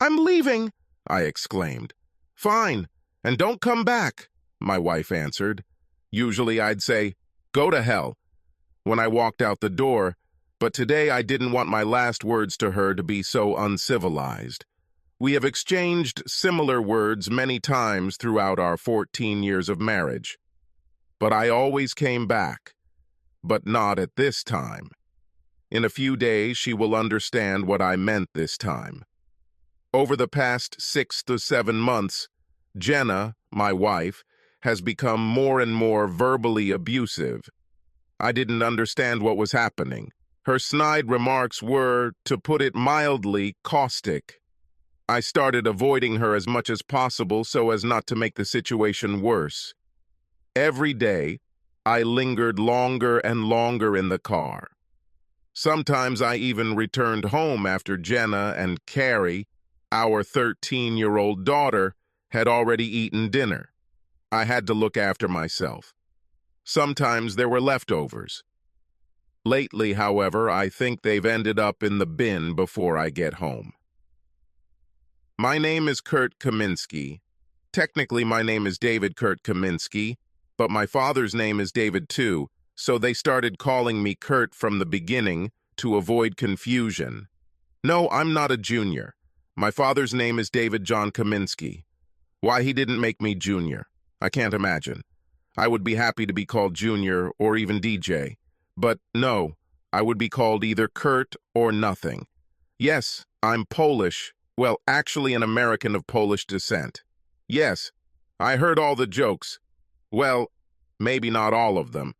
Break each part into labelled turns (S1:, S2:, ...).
S1: "I'm leaving," I exclaimed. "Fine, and don't come back," my wife answered. Usually I'd say, "Go to hell," when I walked out the door, but today I didn't want my last words to her to be so uncivilized. We have exchanged similar words many times throughout our 14 years of marriage. But I always came back, but not at this time. In a few days, she will understand what I meant this time. Over the past 6 to 7 months, Jenna, my wife, has become more and more verbally abusive. I didn't understand what was happening. Her snide remarks were, to put it mildly, caustic. I started avoiding her as much as possible so as not to make the situation worse. Every day, I lingered longer and longer in the car. Sometimes I even returned home after Jenna and Carrie, our 13-year-old daughter, had already eaten dinner. I had to look after myself. Sometimes there were leftovers. Lately, however, I think they've ended up in the bin before I get home. My name is Kurt Kaminsky. Technically, my name is David Kurt Kaminsky, but my father's name is David too, so they started calling me Kurt from the beginning to avoid confusion. No, I'm not a junior. My father's name is David John Kaminsky. Why he didn't make me junior, I can't imagine. I would be happy to be called Junior or even DJ. But no, I would be called either Kurt or nothing. Yes, I'm Polish. Well, actually an American of Polish descent. Yes, I heard all the jokes. Well, maybe not all of them.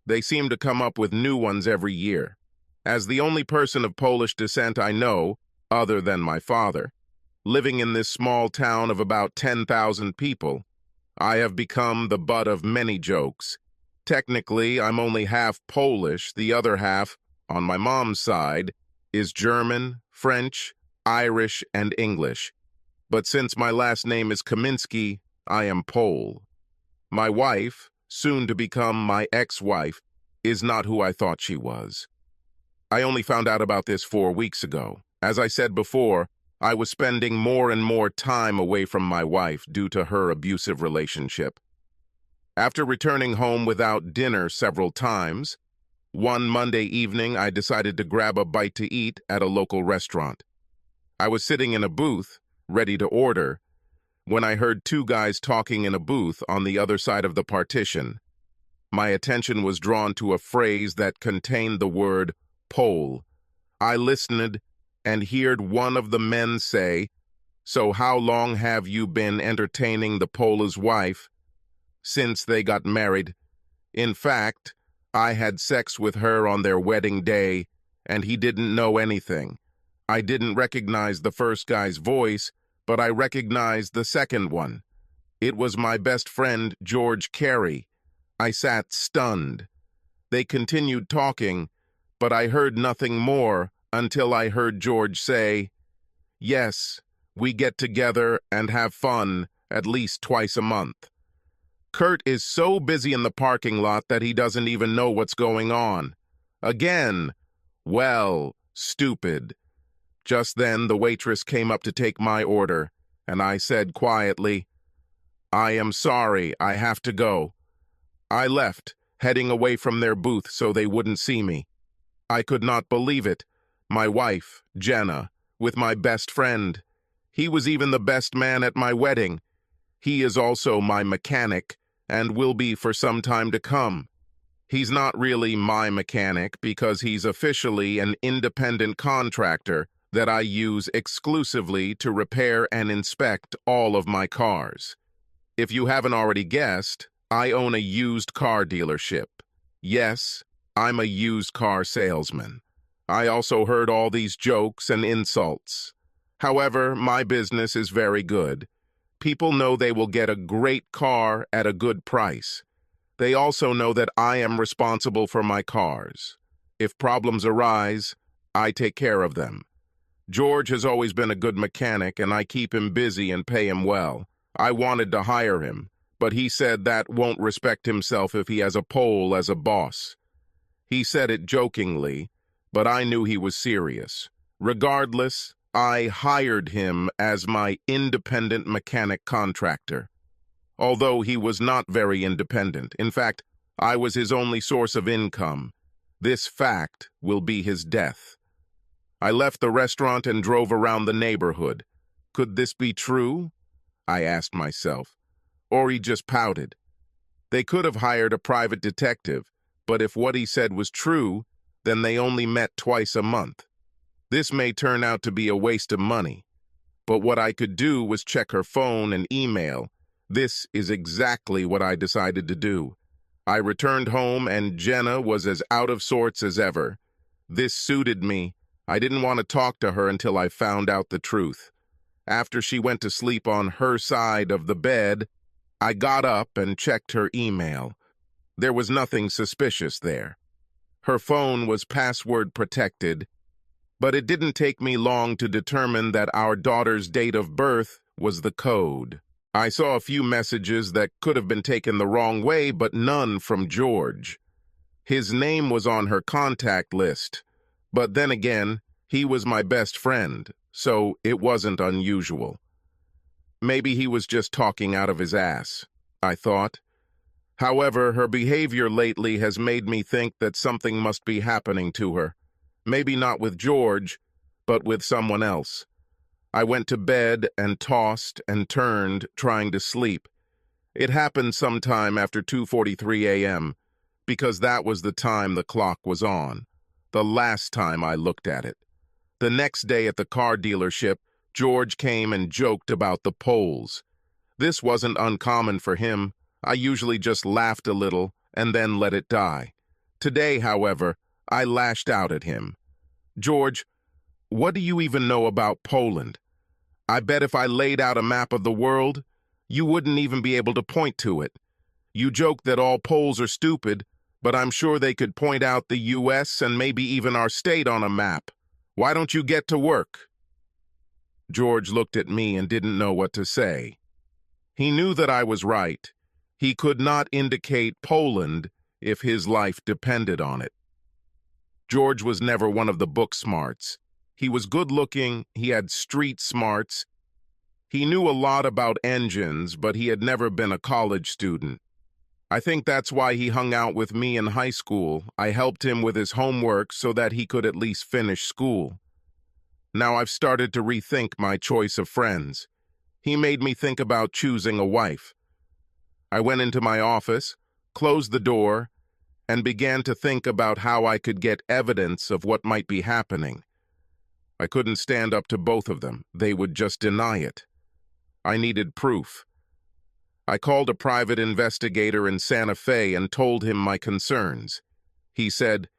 S1: They seem to come up with new ones every year. As the only person of Polish descent I know, other than my father, living in this small town of about 10,000 people, I have become the butt of many jokes. Technically, I'm only half Polish. The other half, on my mom's side, is German, French, Irish, and English. But since my last name is Kaminsky, I am Pole. My wife, soon to become my ex-wife, is not who I thought she was. I only found out about this 4 weeks ago. As I said before, I was spending more and more time away from my wife due to her abusive relationship. After returning home without dinner several times, one Monday evening I decided to grab a bite to eat at a local restaurant. I was sitting in a booth, ready to order, when I heard 2 guys talking in a booth on the other side of the partition. My attention was drawn to a phrase that contained the word Pole. I listened and heard one of the men say, "So how long have you been entertaining the Pole's wife?" "Since they got married. In fact, I had sex with her on their wedding day, and he didn't know anything. I didn't recognize the first guy's voice, but I recognized the second one. It was my best friend, George Carey." I sat stunned. They continued talking, but I heard nothing more until I heard George say, "Yes, we get together and have fun at least twice a month." Kurt is so busy in the parking lot that he doesn't even know what's going on. Again, well, stupid. Just then, the waitress came up to take my order, and I said quietly, "I am sorry, I have to go." I left, heading away from their booth so they wouldn't see me. I could not believe it. My wife, Jenna, with my best friend. He was even the best man at my wedding. He is also my mechanic, and will be for some time to come. He's not really my mechanic because he's officially an independent contractor that I use exclusively to repair and inspect all of my cars. If you haven't already guessed, I own a used car dealership. Yes, I'm a used car salesman. I also heard all these jokes and insults. However, my business is very good. People know they will get a great car at a good price. They also know that I am responsible for my cars. If problems arise, I take care of them. George has always been a good mechanic, and I keep him busy and pay him well. I wanted to hire him, but he said that won't respect himself if he has a Pole as a boss. He said it jokingly, but I knew he was serious. Regardless, I hired him as my independent mechanic contractor. Although he was not very independent. In fact, I was his only source of income. This fact will be his death. I left the restaurant and drove around the neighborhood. Could this be true? I asked myself. Or he just pouted. They could have hired a private detective, but if what he said was true, then they only met twice a month. This may turn out to be a waste of money, but what I could do was check her phone and email. This is exactly what I decided to do. I returned home and Jenna was as out of sorts as ever. This suited me. I didn't want to talk to her until I found out the truth. After she went to sleep on her side of the bed, I got up and checked her email. There was nothing suspicious there. Her phone was password protected, but it didn't take me long to determine that our daughter's date of birth was the code. I saw a few messages that could have been taken the wrong way, but none from George. His name was on her contact list, but then again, he was my best friend, so it wasn't unusual. Maybe he was just talking out of his ass, I thought. However, her behavior lately has made me think that something must be happening to her. Maybe not with George, but with someone else. I went to bed and tossed and turned, trying to sleep. It happened sometime after 2:43 a.m., because that was the time the clock was on, the last time I looked at it. The next day at the car dealership, George came and joked about the polls. This wasn't uncommon for him. I usually just laughed a little and then let it die. Today, however, I lashed out at him. George, what do you even know about Poland? I bet if I laid out a map of the world, you wouldn't even be able to point to it. You joke that all Poles are stupid, but I'm sure they could point out the U.S. and maybe even our state on a map. Why don't you get to work? George looked at me and didn't know what to say. He knew that I was right. He could not indicate Poland if his life depended on it. George was never one of the book smarts. He was good-looking, he had street smarts. He knew a lot about engines, but he had never been a college student. I think that's why he hung out with me in high school. I helped him with his homework so that he could at least finish school. Now I've started to rethink my choice of friends. He made me think about choosing a wife. I went into my office, closed the door, and began to think about how I could get evidence of what might be happening. I couldn't stand up to both of them. They would just deny it. I needed proof. I called a private investigator in Santa Fe and told him my concerns. He said,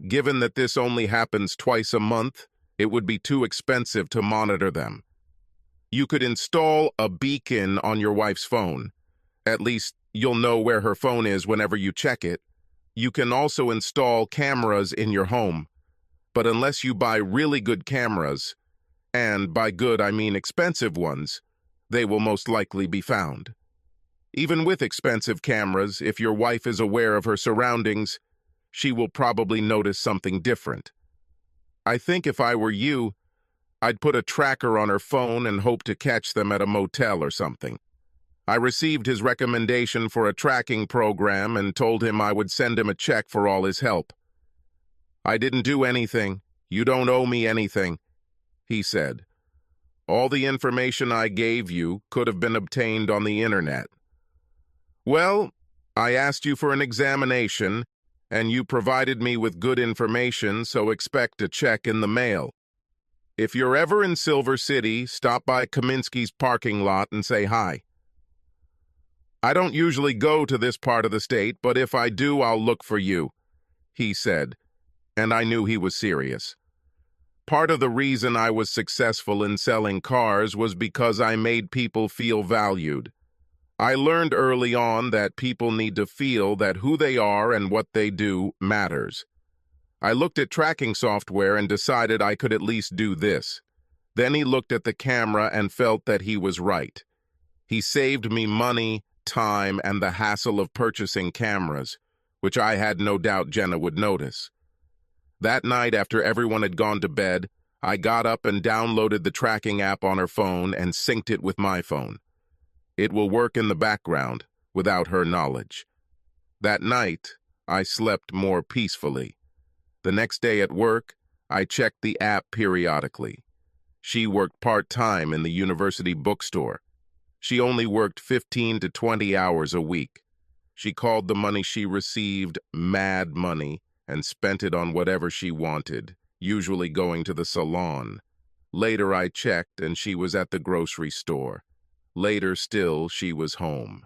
S1: given that this only happens twice a month, it would be too expensive to monitor them. You could install a beacon on your wife's phone. At least you'll know where her phone is whenever you check it. You can also install cameras in your home. But unless you buy really good cameras, and by good I mean expensive ones, they will most likely be found. Even with expensive cameras, if your wife is aware of her surroundings, she will probably notice something different. I think if I were you, I'd put a tracker on her phone and hope to catch them at a motel or something. I received his recommendation for a tracking program and told him I would send him a check for all his help. I didn't do anything. You don't owe me anything, he said. All the information I gave you could have been obtained on the internet. Well, I asked you for an examination, and you provided me with good information, so expect a check in the mail. If you're ever in Silver City, stop by Kaminsky's parking lot and say hi. I don't usually go to this part of the state, but if I do, I'll look for you, he said, and I knew he was serious. Part of the reason I was successful in selling cars was because I made people feel valued. I learned early on that people need to feel that who they are and what they do matters. I looked at tracking software and decided I could at least do this. Then he looked at the camera and felt that he was right. He saved me money, time, and the hassle of purchasing cameras, which I had no doubt Jenna would notice. That night, after everyone had gone to bed, I got up and downloaded the tracking app on her phone and synced it with my phone. It will work in the background without her knowledge. That night, I slept more peacefully. The next day at work, I checked the app periodically. She worked part-time in the university bookstore. She only worked 15 to 20 hours a week. She called the money she received mad money and spent it on whatever she wanted, usually going to the salon. Later I checked and she was at the grocery store. Later still, she was home.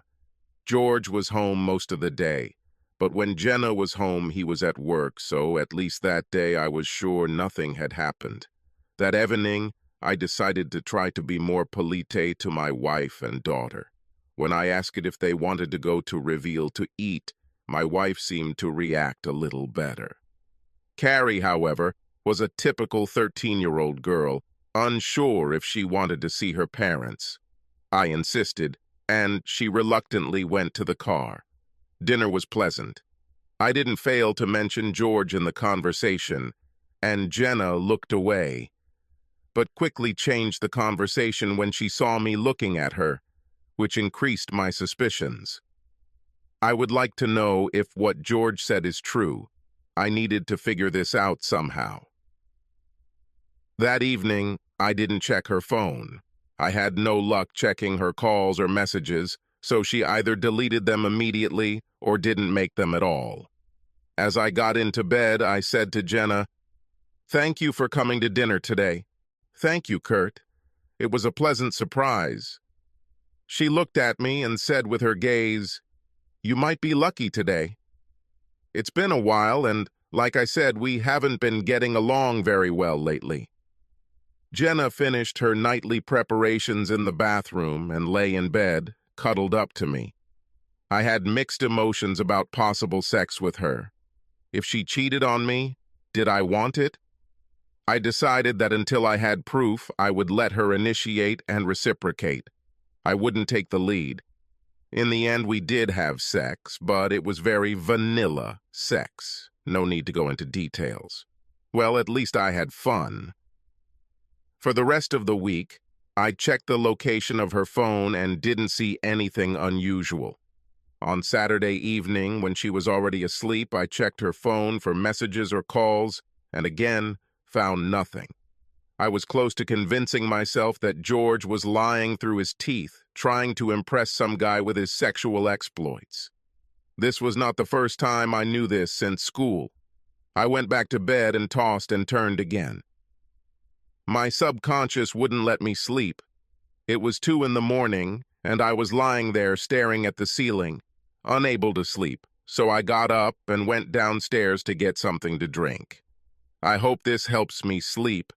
S1: George was home most of the day, but when Jenna was home, he was at work, so at least that day I was sure nothing had happened. That evening, I decided to try to be more polite to my wife and daughter. When I asked if they wanted to go to Reveal to eat, my wife seemed to react a little better. Carrie, however, was a typical 13-year-old girl, unsure if she wanted to see her parents. I insisted, and she reluctantly went to the car. Dinner was pleasant. I didn't fail to mention George in the conversation, and Jenna looked away, but quickly changed the conversation when she saw me looking at her, which increased my suspicions. I would like to know if what George said is true. I needed to figure this out somehow. That evening, I didn't check her phone. I had no luck checking her calls or messages, so she either deleted them immediately or didn't make them at all. As I got into bed, I said to Jenna, "Thank you for coming to dinner today." "Thank you, Kurt. It was a pleasant surprise." She looked at me and said with her gaze, "You might be lucky today." It's been a while, and like I said, we haven't been getting along very well lately. Jenna finished her nightly preparations in the bathroom and lay in bed, cuddled up to me. I had mixed emotions about possible sex with her. If she cheated on me, did I want it? I decided that until I had proof, I would let her initiate and reciprocate. I wouldn't take the lead. In the end, we did have sex, but it was very vanilla sex. No need to go into details. Well, at least I had fun. For the rest of the week, I checked the location of her phone and didn't see anything unusual. On Saturday evening, when she was already asleep, I checked her phone for messages or calls, and again, found nothing. I was close to convincing myself that George was lying through his teeth, trying to impress some guy with his sexual exploits. This was not the first time I knew this since school. I went back to bed and tossed and turned again. My subconscious wouldn't let me sleep. It was 2 a.m, and I was lying there staring at the ceiling, unable to sleep, so I got up and went downstairs to get something to drink. I hope this helps me sleep.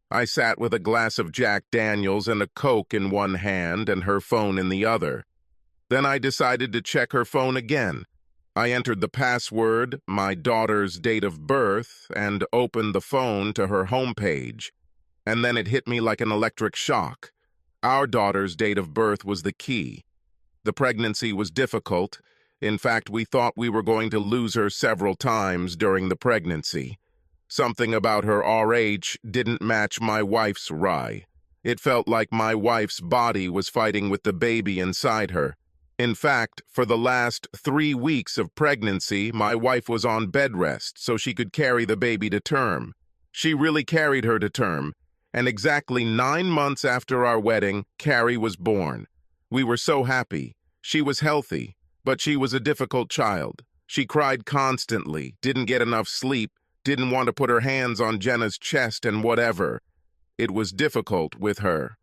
S1: I sat with a glass of Jack Daniels and a Coke in one hand and her phone in the other. Then I decided to check her phone again. I entered the password, my daughter's date of birth, and opened the phone to her homepage. And then it hit me like an electric shock. Our daughter's date of birth was the key. The pregnancy was difficult. In fact, we thought we were going to lose her several times during the pregnancy. Something about her RH didn't match my wife's rye. It felt like my wife's body was fighting with the baby inside her. In fact, for the last 3 weeks of pregnancy, my wife was on bed rest so she could carry the baby to term. She really carried her to term. And exactly 9 months after our wedding, Carrie was born. We were so happy. She was healthy, but she was a difficult child. She cried constantly, didn't get enough sleep, didn't want to put her hands on Jenna's chest and whatever. It was difficult with her.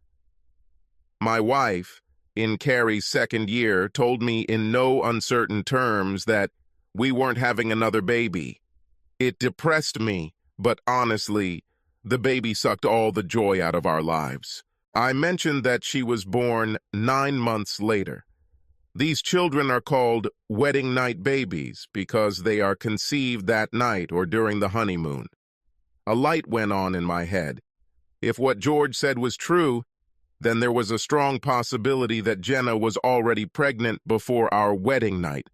S1: My wife, in Carrie's 2nd year, told me in no uncertain terms that we weren't having another baby. It depressed me, but honestly, the baby sucked all the joy out of our lives. I mentioned that she was born 9 months later. These children are called wedding night babies because they are conceived that night or during the honeymoon. A light went on in my head. If what George said was true, then there was a strong possibility that Jenna was already pregnant before our wedding night.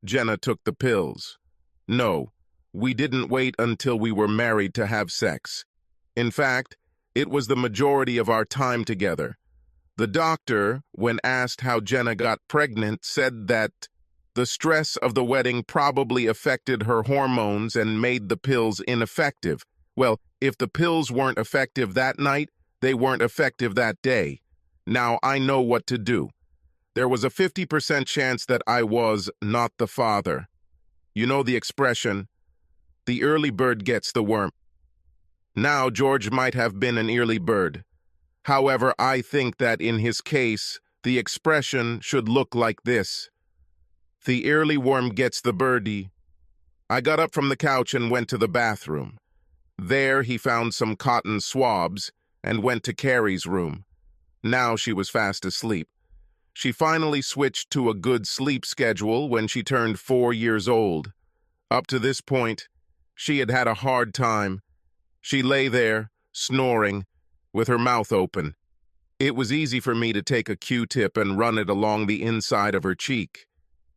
S1: Jenna took the pills. No, we didn't wait until we were married to have sex. In fact, it was the majority of our time together. The doctor, when asked how Jenna got pregnant, said that the stress of the wedding probably affected her hormones and made the pills ineffective. Well, if the pills weren't effective that night, they weren't effective that day. Now I know what to do. There was a 50% chance that I was not the father. You know the expression, the early bird gets the worm. Now George might have been an early bird. However, I think that in his case, the expression should look like this. The early worm gets the birdie. I got up from the couch and went to the bathroom. There he found some cotton swabs and went to Carrie's room. Now she was fast asleep. She finally switched to a good sleep schedule when she turned 4 years old. Up to this point, she had had a hard time. She lay there, snoring, with her mouth open. It was easy for me to take a Q-tip and run it along the inside of her cheek.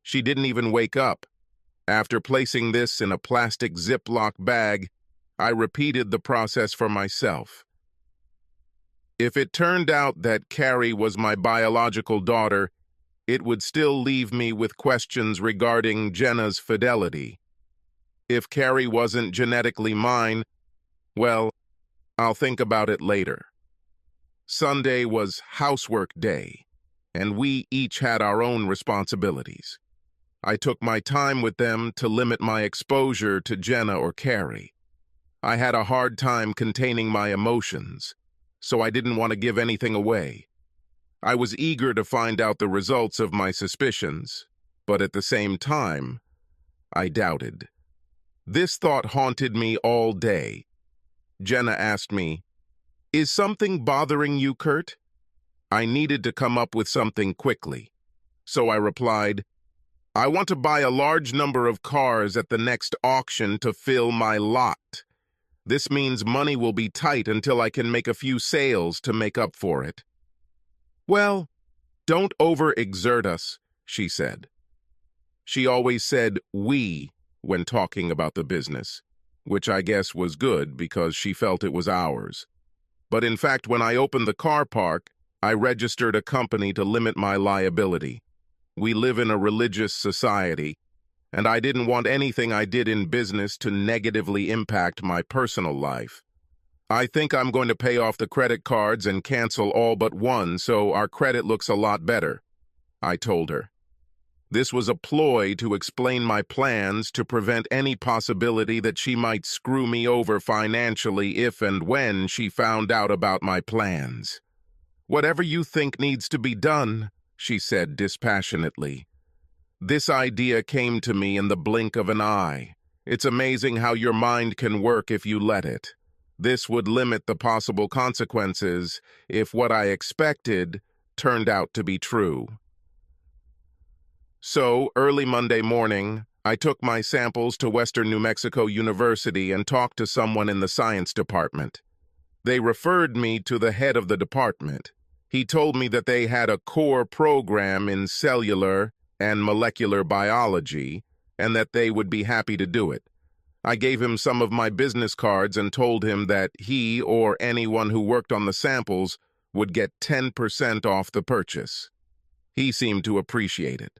S1: She didn't even wake up. After placing this in a plastic Ziploc bag, I repeated the process for myself. If it turned out that Carrie was my biological daughter, it would still leave me with questions regarding Jenna's fidelity. If Carrie wasn't genetically mine, well, I'll think about it later. Sunday was housework day, and we each had our own responsibilities. I took my time with them to limit my exposure to Jenna or Carrie. I had a hard time containing my emotions, so I didn't want to give anything away. I was eager to find out the results of my suspicions, but at the same time, I doubted. This thought haunted me all day. Jenna asked me, "Is something bothering you, Kurt?" I needed to come up with something quickly, so I replied, "I want to buy a large number of cars at the next auction to fill my lot. This means money will be tight until I can make a few sales to make up for it." "Well, don't overexert us," she said. She always said "we" when talking about the business, which I guess was good because she felt it was ours. But in fact, when I opened the car park, I registered a company to limit my liability. We live in a religious society, and I didn't want anything I did in business to negatively impact my personal life. "I think I'm going to pay off the credit cards and cancel all but one so our credit looks a lot better," I told her. This was a ploy to explain my plans to prevent any possibility that she might screw me over financially if and when she found out about my plans. "Whatever you think needs to be done," she said dispassionately. This idea came to me in the blink of an eye. It's amazing how your mind can work if you let it. This would limit the possible consequences if what I expected turned out to be true. So, early Monday morning, I took my samples to Western New Mexico University and talked to someone in the science department. They referred me to the head of the department. He told me that they had a core program in cellular and molecular biology, and that they would be happy to do it. I gave him some of my business cards and told him that he or anyone who worked on the samples would get 10% off the purchase. He seemed to appreciate it.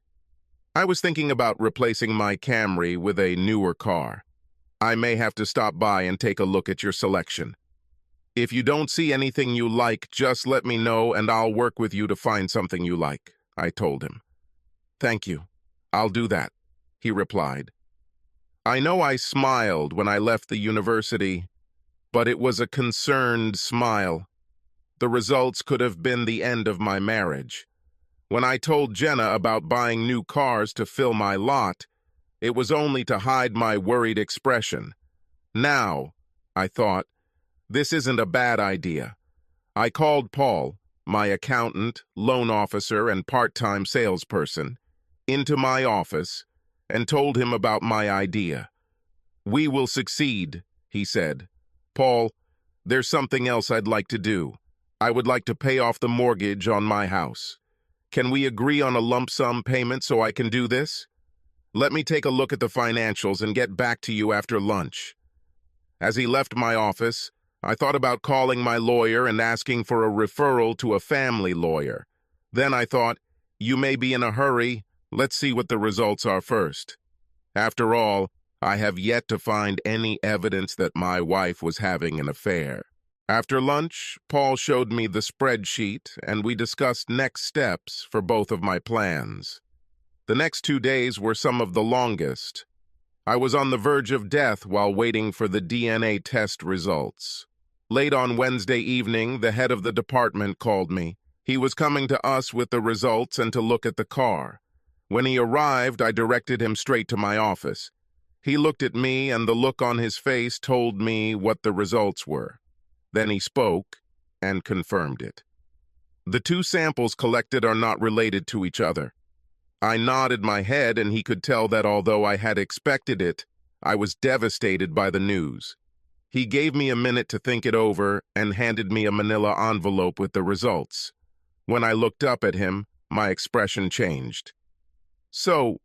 S1: I was thinking about replacing my Camry with a newer car. I may have to stop by and take a look at your selection. If you don't see anything you like, just let me know and I'll work with you to find something you like, I told him. "Thank you. I'll do that," he replied. I know I smiled when I left the university, but it was a concerned smile. The results could have been the end of my marriage. When I told Jenna about buying new cars to fill my lot, it was only to hide my worried expression. Now, I thought, this isn't a bad idea. I called Paul, my accountant, loan officer, and part-time salesperson, into my office and told him about my idea. "We will succeed," he said. "Paul, there's something else I'd like to do. I would like to pay off the mortgage on my house. Can we agree on a lump sum payment so I can do this? Let me take a look at the financials and get back to you after lunch." As he left my office, I thought about calling my lawyer and asking for a referral to a family lawyer. Then I thought, you may be in a hurry, let's see what the results are first. After all, I have yet to find any evidence that my wife was having an affair. After lunch, Paul showed me the spreadsheet, and we discussed next steps for both of my plans. The next 2 days were some of the longest. I was on the verge of death while waiting for the DNA test results. Late on Wednesday evening, the head of the department called me. He was coming to us with the results and to look at the car. When he arrived, I directed him straight to my office. He looked at me, and the look on his face told me what the results were. Then he spoke and confirmed it. The 2 samples collected are not related to each other. I nodded my head, and he could tell that although I had expected it, I was devastated by the news. He gave me a minute to think it over and handed me a manila envelope with the results. When I looked up at him, my expression changed. So,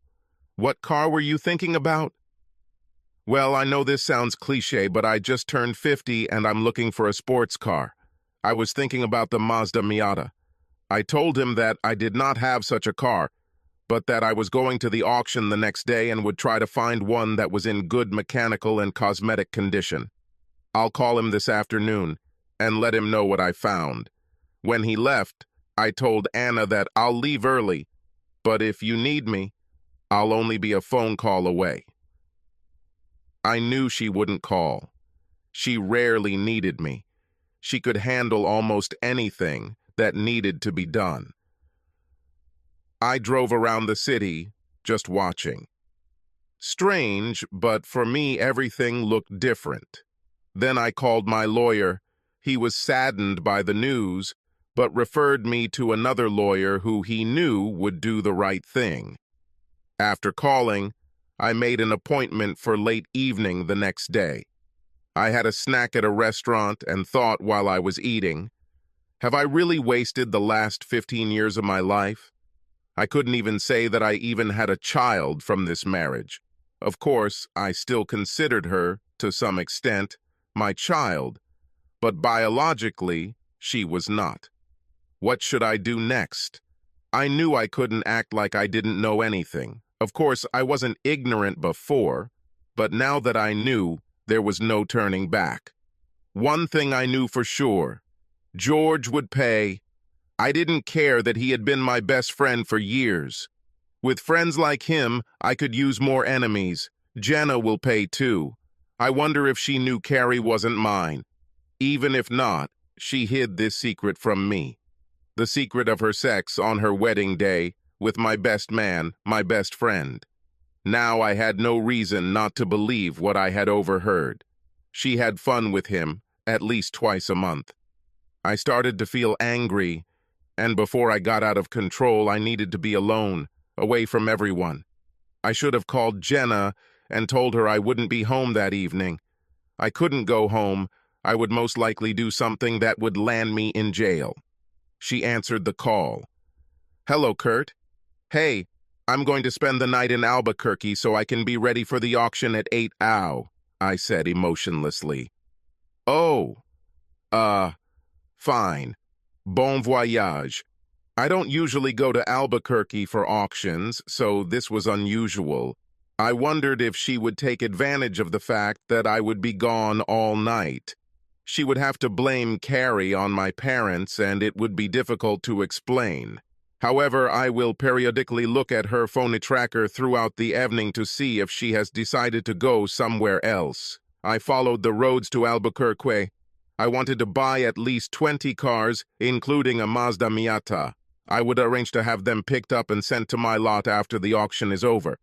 S1: what car were you thinking about? Well, I know this sounds cliche, but I just turned 50 and I'm looking for a sports car. I was thinking about the Mazda Miata. I told him that I did not have such a car, but that I was going to the auction the next day and would try to find one that was in good mechanical and cosmetic condition. I'll call him this afternoon and let him know what I found. When he left, I told Anna that I'll leave early, but if you need me, I'll only be a phone call away. I knew she wouldn't call. She rarely needed me. She could handle almost anything that needed to be done. I drove around the city, just watching. Strange, but for me everything looked different. Then I called my lawyer. He was saddened by the news, but referred me to another lawyer who he knew would do the right thing. After calling, I made an appointment for late evening the next day. I had a snack at a restaurant and thought while I was eating, have I really wasted the last 15 years of my life? I couldn't even say that I even had a child from this marriage. Of course, I still considered her, to some extent, my child, but biologically, she was not. What should I do next? I knew I couldn't act like I didn't know anything. Of course, I wasn't ignorant before, but now that I knew, there was no turning back. One thing I knew for sure, George would pay. I didn't care that he had been my best friend for years. With friends like him, I could use more enemies. Jenna will pay too. I wonder if she knew Carrie wasn't mine. Even if not, she hid this secret from me. The secret of her sex on her wedding day with my best man, my best friend. Now I had no reason not to believe what I had overheard. She had fun with him, at least twice a month. I started to feel angry, and before I got out of control, I needed to be alone, away from everyone. I should have called Jenna and told her I wouldn't be home that evening. I couldn't go home. I would most likely do something that would land me in jail. She answered the call. Hello, Kurt. Hey, I'm going to spend the night in Albuquerque so I can be ready for the auction at 8 ow, I said emotionlessly. Oh, fine. Bon voyage. I don't usually go to Albuquerque for auctions, so this was unusual. I wondered if she would take advantage of the fact that I would be gone all night. She would have to blame Carrie on my parents, and it would be difficult to explain. However, I will periodically look at her phone tracker throughout the evening to see if she has decided to go somewhere else. I followed the roads to Albuquerque. I wanted to buy at least 20 cars, including a Mazda Miata. I would arrange to have them picked up and sent to my lot after the auction is over.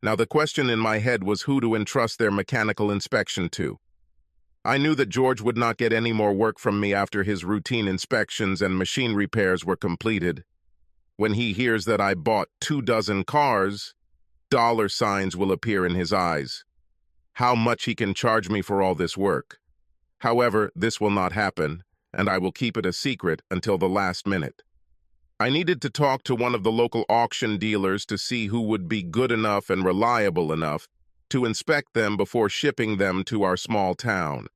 S1: Now the question in my head was who to entrust their mechanical inspection to. I knew that George would not get any more work from me after his routine inspections and machine repairs were completed. When he hears that I bought 24 cars, dollar signs will appear in his eyes. How much he can charge me for all this work. However, this will not happen, and I will keep it a secret until the last minute. I needed to talk to one of the local auction dealers to see who would be good enough and reliable enough to inspect them before shipping them to our small town.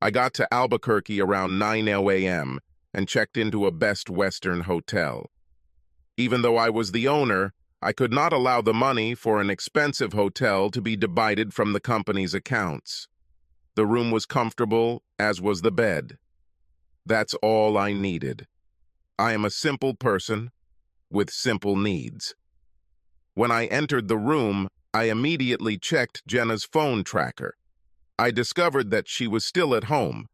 S1: I got to Albuquerque around 9 a.m. and checked into a Best Western hotel. Even though I was the owner, I could not allow the money for an expensive hotel to be divided from the company's accounts. The room was comfortable, as was the bed. That's all I needed. I am a simple person with simple needs. When I entered the room, I immediately checked Jenna's phone tracker. I discovered that she was still at home,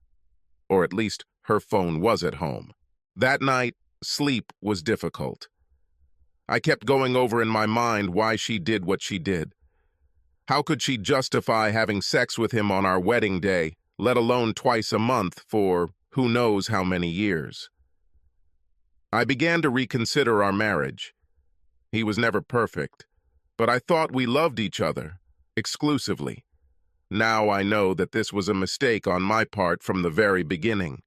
S1: or at least her phone was at home. That night, sleep was difficult. I kept going over in my mind why she did what she did. How could she justify having sex with him on our wedding day, let alone twice a month for who knows how many years? I began to reconsider our marriage. He was never perfect, but I thought we loved each other, exclusively. Now I know that this was a mistake on my part from the very beginning.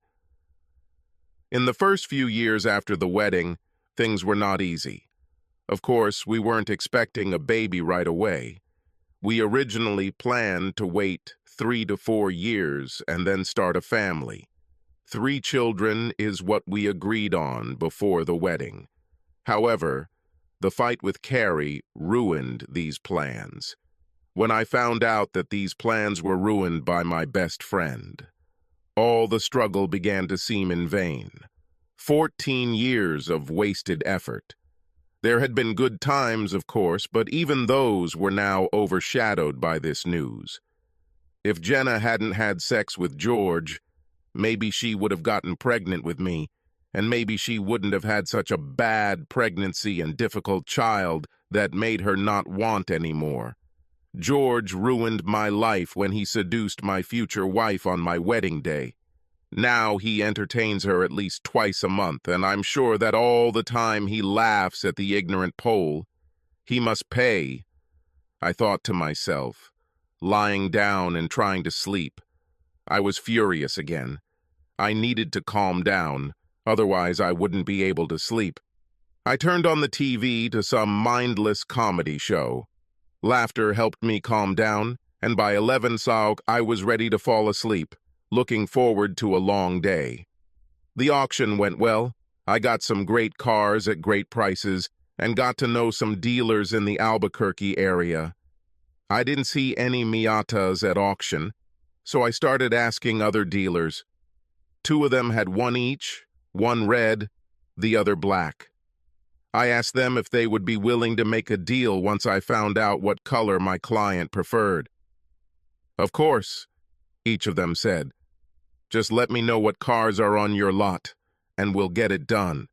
S1: In the first few years after the wedding, things were not easy. Of course, we weren't expecting a baby right away. We originally planned to wait 3 to 4 years and then start a family. 3 children is what we agreed on before the wedding. However, the fight with Carrie ruined these plans. When I found out that these plans were ruined by my best friend, all the struggle began to seem in vain. 14 years of wasted effort. There had been good times, of course, but even those were now overshadowed by this news. If Jenna hadn't had sex with George, maybe she would have gotten pregnant with me, and maybe she wouldn't have had such a bad pregnancy and difficult child that made her not want anymore. George ruined my life when he seduced my future wife on my wedding day. Now he entertains her at least twice a month, and I'm sure that all the time he laughs at the ignorant Pole. He must pay, I thought to myself, lying down and trying to sleep. I was furious again. I needed to calm down, otherwise I wouldn't be able to sleep. I turned on the TV to some mindless comedy show. Laughter helped me calm down, and by 11 o'clock I was ready to fall asleep, looking forward to a long day. The auction went well. I got some great cars at great prices and got to know some dealers in the Albuquerque area. I didn't see any Miatas at auction, so I started asking other dealers. 2 of them had one each, one red, the other black. I asked them if they would be willing to make a deal once I found out what color my client preferred. Of course, each of them said. Just let me know what cars are on your lot, and we'll get it done.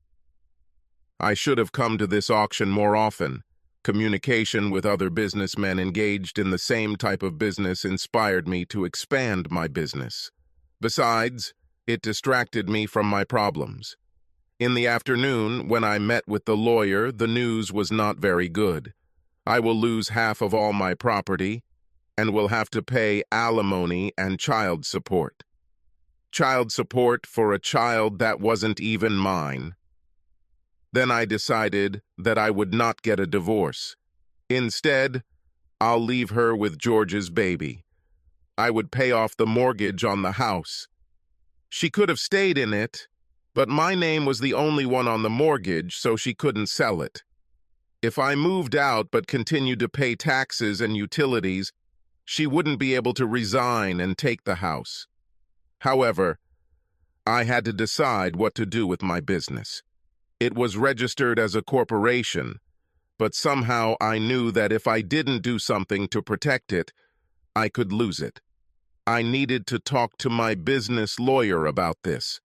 S1: I should have come to this auction more often. Communication with other businessmen engaged in the same type of business inspired me to expand my business. Besides, it distracted me from my problems. In the afternoon, when I met with the lawyer, the news was not very good. I will lose half of all my property and will have to pay alimony and child support. Child support for a child that wasn't even mine. Then I decided that I would not get a divorce. Instead, I'll leave her with George's baby. I would pay off the mortgage on the house. She could have stayed in it, but my name was the only one on the mortgage, so she couldn't sell it. If I moved out but continued to pay taxes and utilities, she wouldn't be able to resign and take the house. However, I had to decide what to do with my business. It was registered as a corporation, but somehow I knew that if I didn't do something to protect it, I could lose it. I needed to talk to my business lawyer about this.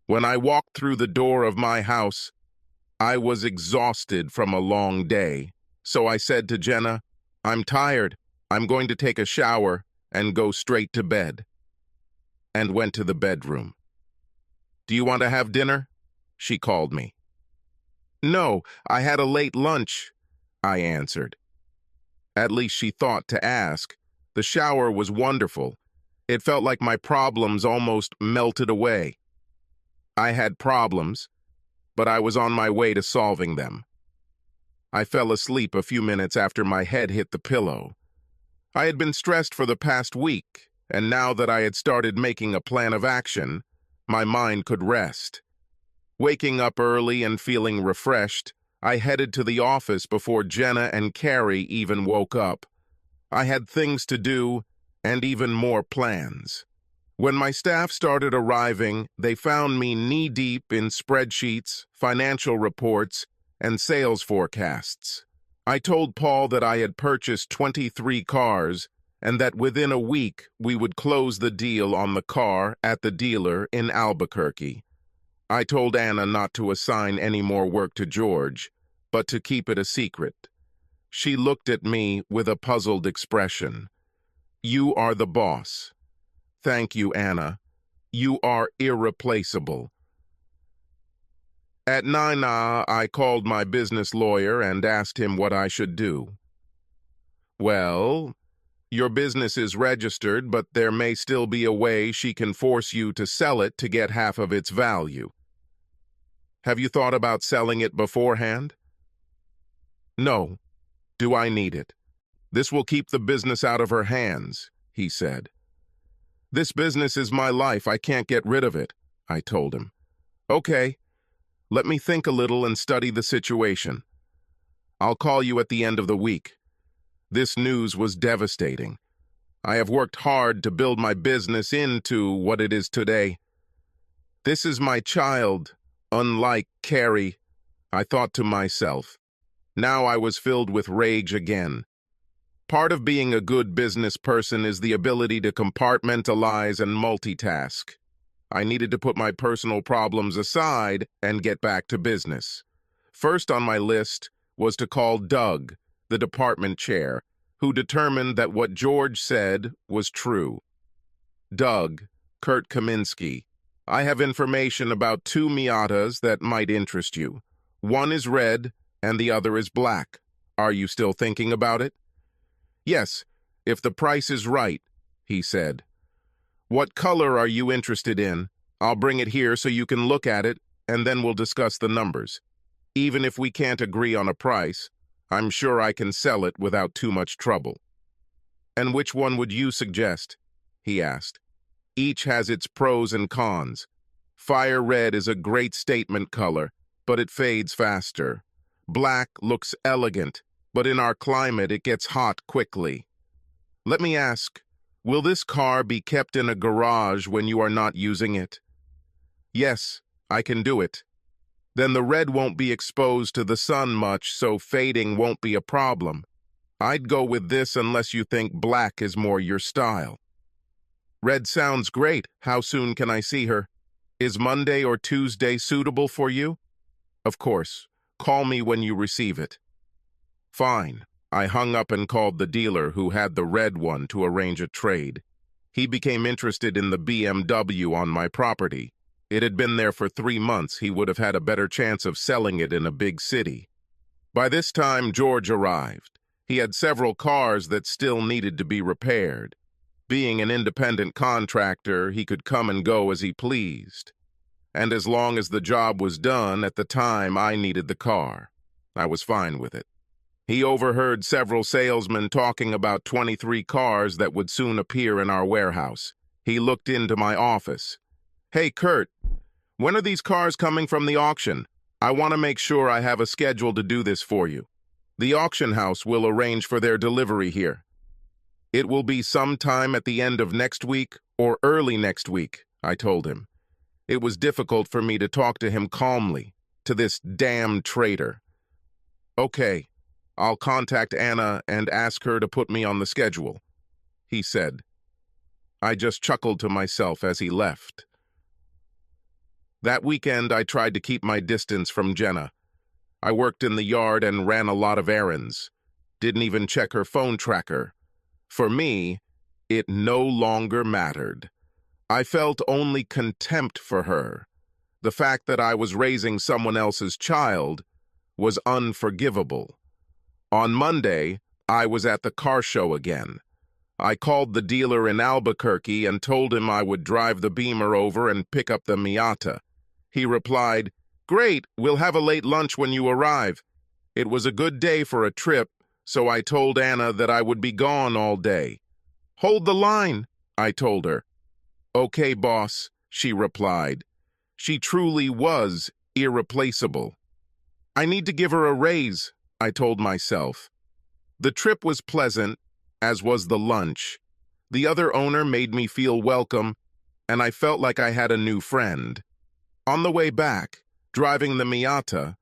S1: When I walked through the door of my house, I was exhausted from a long day, so I said to Jenna, "I'm tired. I'm going to take a shower and go straight to bed," and went to the bedroom. "Do you want to have dinner?" she called me. "No, I had a late lunch," I answered. At least she thought to ask. The shower was wonderful. It felt like my problems almost melted away. I had problems, but I was on my way to solving them. I fell asleep a few minutes after my head hit the pillow. I had been stressed for the past week, and now that I had started making a plan of action, my mind could rest. Waking up early and feeling refreshed, I headed to the office before Jenna and Carrie even woke up. I had things to do and even more plans. When my staff started arriving, they found me knee-deep in spreadsheets, financial reports, and sales forecasts. I told Paul that I had purchased 23 cars and that within a week we would close the deal on the car at the dealer in Albuquerque. I told Anna not to assign any more work to George, but to keep it a secret. She looked at me with a puzzled expression. "You are the boss." "Thank you, Anna. You are irreplaceable." At 9 I called my business lawyer and asked him what I should do. "Well, your business is registered, but there may still be a way she can force you to sell it to get half of its value. Have you thought about selling it beforehand?" "No. Do I need it? This will keep the business out of her hands," he said. "This business is my life. I can't get rid of it," I told him. "Okay. Let me think a little and study the situation. I'll call you at the end of the week." This news was devastating. I have worked hard to build my business into what it is today. This is my child, unlike Carrie, I thought to myself. Now I was filled with rage again. Part of being a good business person is the ability to compartmentalize and multitask. I needed to put my personal problems aside and get back to business. First on my list was to call Doug, the department chair, who determined that what George said was true. "Doug, Kurt Kaminsky, I have information about 2 Miatas that might interest you. One is red and the other is black. Are you still thinking about it?" "Yes, if the price is right," he said. "What color are you interested in? I'll bring it here so you can look at it, and then we'll discuss the numbers. Even if we can't agree on a price, I'm sure I can sell it without too much trouble." "And which one would you suggest?" he asked. "Each has its pros and cons. Fire red is a great statement color, but it fades faster. Black looks elegant, but in our climate it gets hot quickly. Let me ask, will this car be kept in a garage when you are not using it?" "Yes, I can do it." "Then the red won't be exposed to the sun much, so fading won't be a problem. I'd go with this unless you think black is more your style." "Red sounds great. How soon can I see her? Is Monday or Tuesday suitable for you?" "Of course. Call me when you receive it." Fine. I hung up and called the dealer who had the red one to arrange a trade. He became interested in the BMW on my property. It had been there for 3 months. He would have had a better chance of selling it in a big city. By this time, George arrived. He had several cars that still needed to be repaired. Being an independent contractor, he could come and go as he pleased. And as long as the job was done, at the time I needed the car. I was fine with it. He overheard several salesmen talking about 23 cars that would soon appear in our warehouse. He looked into my office. "Hey, Kurt, when are these cars coming from the auction? I want to make sure I have a schedule to do this for you. The auction house will arrange for their delivery here." "It will be sometime at the end of next week or early next week," I told him. It was difficult for me to talk to him calmly, to this damn traitor. "Okay, I'll contact Anna and ask her to put me on the schedule," he said. I just chuckled to myself as he left. That weekend, I tried to keep my distance from Jenna. I worked in the yard and ran a lot of errands. Didn't even check her phone tracker. For me, it no longer mattered. I felt only contempt for her. The fact that I was raising someone else's child was unforgivable. On Monday, I was at the car show again. I called the dealer in Albuquerque and told him I would drive the Beamer over and pick up the Miata. He replied, "Great, we'll have a late lunch when you arrive." It was a good day for a trip, so I told Anna that I would be gone all day. "Hold the line," I told her. Okay, boss, she replied. She truly was irreplaceable. I need to give her a raise, I told myself. The trip was pleasant, as was the lunch. The other owner made me feel welcome, and I felt like I had a new friend. On the way back, driving the Miata,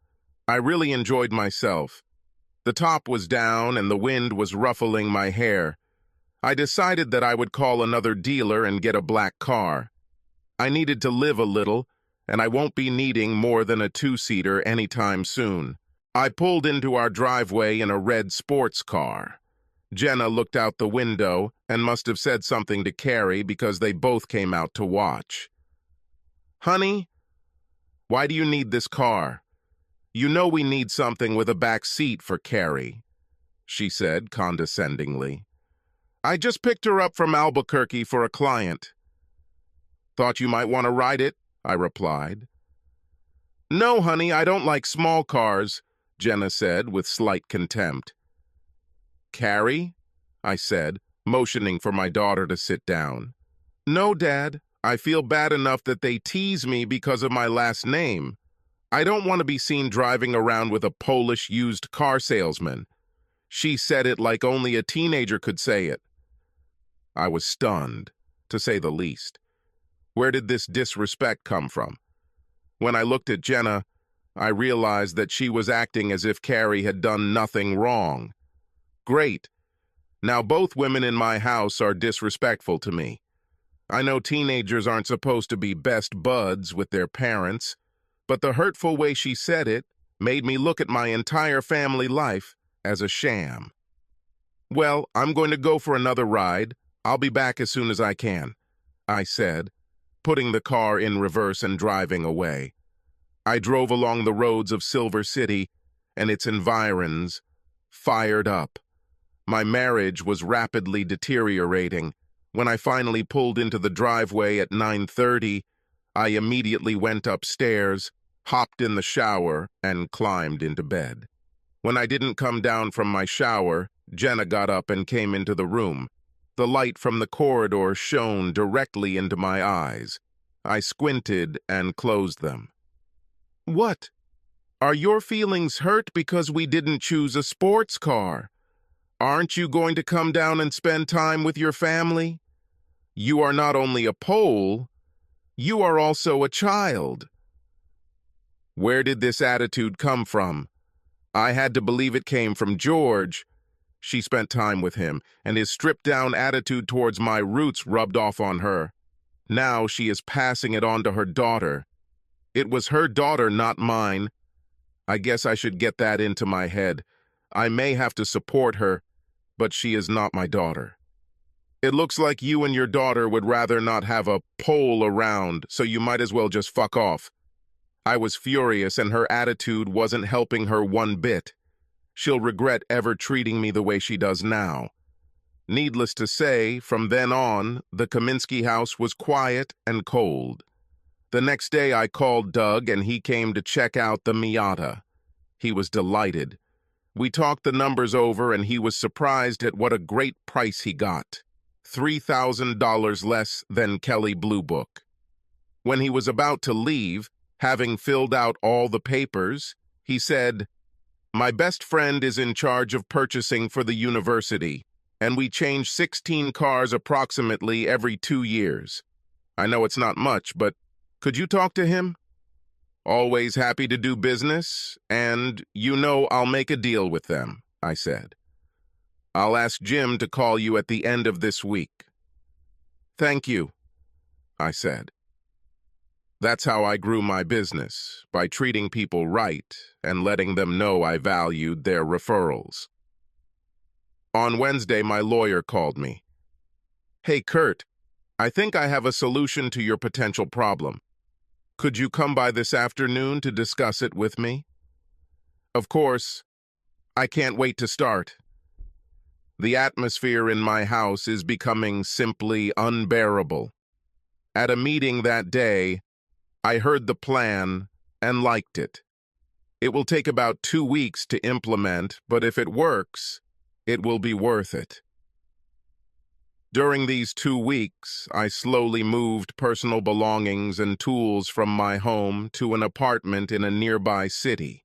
S1: I really enjoyed myself. The top was down and the wind was ruffling my hair. I decided that I would call another dealer and get a black car. I needed to live a little, and I won't be needing more than a two-seater anytime soon. I pulled into our driveway in a red sports car. Jenna looked out the window and must have said something to Carrie because they both came out to watch. Honey, why do you need this car? You know we need something with a back seat for Carrie, she said condescendingly. I just picked her up from Albuquerque for a client. Thought you might want to ride it, I replied. No, honey, I don't like small cars, Jenna said with slight contempt. Carrie? I said, motioning for my daughter to sit down. No, Dad, I feel bad enough that they tease me because of my last name. I don't want to be seen driving around with a Polish used car salesman. She said it like only a teenager could say it. I was stunned, to say the least. Where did this disrespect come from? When I looked at Jenna, I realized that she was acting as if Carrie had done nothing wrong. Great. Now both women in my house are disrespectful to me. I know teenagers aren't supposed to be best buds with their parents, but the hurtful way she said it made me look at my entire family life as a sham. Well, I'm going to go for another ride. I'll be back as soon as I can, I said, putting the car in reverse and driving away. I drove along the roads of Silver City and its environs, fired up. My marriage was rapidly deteriorating. When I finally pulled into the driveway at 9:30, I immediately went upstairs, hopped in the shower, and climbed into bed. When I didn't come down from my shower, Jenna got up and came into the room. The light from the corridor shone directly into my eyes. I squinted and closed them. What? Are your feelings hurt because we didn't choose a sports car? Aren't you going to come down and spend time with your family? You are not only a Pole, you are also a child. Where did this attitude come from? I had to believe it came from George. She spent time with him, and his stripped-down attitude towards my roots rubbed off on her. Now she is passing it on to her daughter. It was her daughter, not mine. I guess I should get that into my head. I may have to support her, but she is not my daughter. It looks like you and your daughter would rather not have a Pole around, so you might as well just fuck off. I was furious, and her attitude wasn't helping her one bit. She'll regret ever treating me the way she does now. Needless to say, from then on, the Kaminsky house was quiet and cold. The next day I called Doug and he came to check out the Miata. He was delighted. We talked the numbers over and he was surprised at what a great price he got. $3,000 less than Kelly Blue Book. When he was about to leave, having filled out all the papers, he said, "My best friend is in charge of purchasing for the university, and we change 16 cars approximately every 2 years. I know it's not much, but could you talk to him? Always happy to do business, and you know I'll make a deal with them," I said. "I'll ask Jim to call you at the end of this week." "Thank you," I said. That's how I grew my business, by treating people right and letting them know I valued their referrals. On Wednesday, my lawyer called me. "Hey, Kurt, I think I have a solution to your potential problem. Could you come by this afternoon to discuss it with me?" Of course, I can't wait to start. The atmosphere in my house is becoming simply unbearable. At a meeting that day, I heard the plan and liked it. It will take about 2 weeks to implement, but if it works, it will be worth it. During these 2 weeks, I slowly moved personal belongings and tools from my home to an apartment in a nearby city.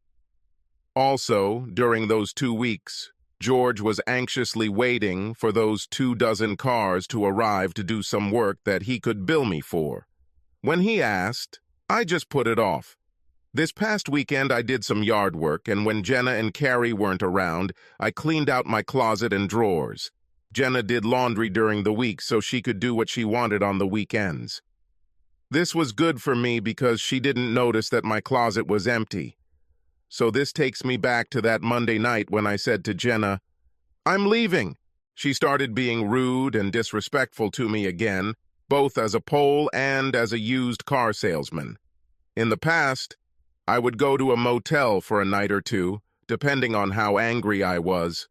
S1: Also, during those 2 weeks, George was anxiously waiting for those 24 cars to arrive to do some work that he could bill me for. When he asked, I just put it off. This past weekend, I did some yard work, and when Jenna and Carrie weren't around, I cleaned out my closet and drawers. Jenna did laundry during the week so she could do what she wanted on the weekends. This was good for me because she didn't notice that my closet was empty. So this takes me back to that Monday night when I said to Jenna, "I'm leaving." She started being rude and disrespectful to me again, both as a Pole and as a used car salesman. In the past, I would go to a motel for a night or two, depending on how angry I was.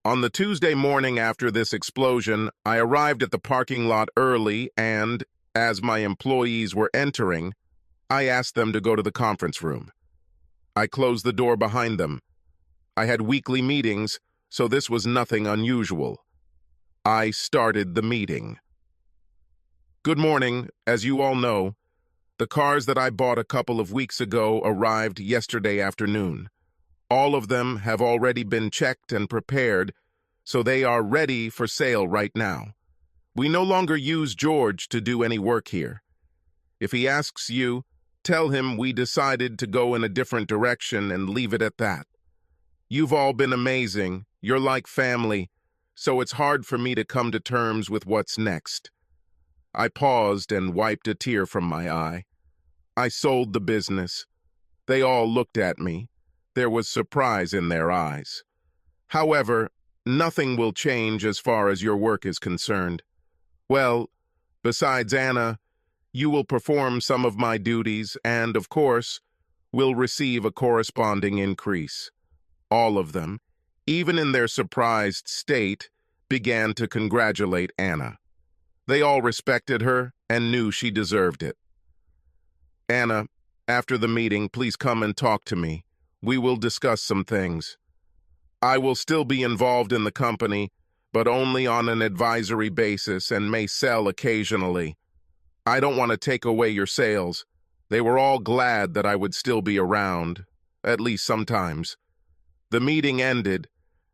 S1: On the Tuesday morning after this explosion, I arrived at the parking lot early and, as my employees were entering, I asked them to go to the conference room. I closed the door behind them. I had weekly meetings, so this was nothing unusual. I started the meeting. Good morning. As you all know, the cars that I bought a couple of weeks ago arrived yesterday afternoon. All of them have already been checked and prepared, so they are ready for sale right now. We no longer use George to do any work here. If he asks you, tell him we decided to go in a different direction and leave it at that. You've all been amazing. You're like family, so it's hard for me to come to terms with what's next. I paused and wiped a tear from my eye. I sold the business. They all looked at me. There was surprise in their eyes. However, nothing will change as far as your work is concerned. Well, besides Anna, you will perform some of my duties and, of course, will receive a corresponding increase. All of them, even in their surprised state, began to congratulate Anna. They all respected her and knew she deserved it. Anna, after the meeting, please come and talk to me. We will discuss some things. I will still be involved in the company, but only on an advisory basis and may sell occasionally. I don't want to take away your sales. They were all glad that I would still be around, at least sometimes. The meeting ended,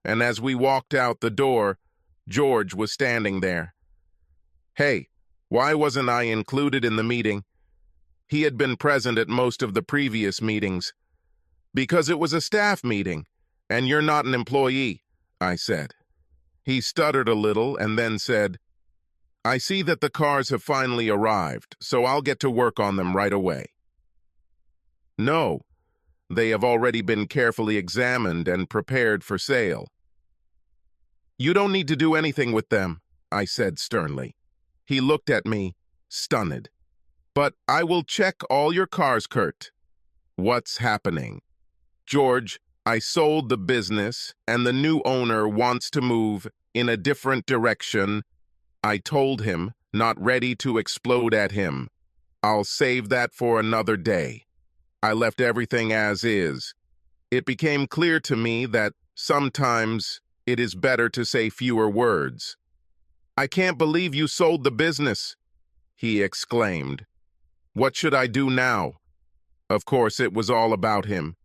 S1: and as we walked out the door, George was standing there. Hey, why wasn't I included in the meeting? He had been present at most of the previous meetings. Because it was a staff meeting, and you're not an employee, I said. He stuttered a little and then said, I see that the cars have finally arrived, so I'll get to work on them right away. No, they have already been carefully examined and prepared for sale. You don't need to do anything with them, I said sternly. He looked at me, stunned. But I will check all your cars, Kurt. What's happening? George, I sold the business, and the new owner wants to move in a different direction. I told him, not ready to explode at him. I'll save that for another day. I left everything as is. It became clear to me that sometimes it is better to say fewer words. I can't believe you sold the business, he exclaimed. What should I do now? Of course, it was all about him.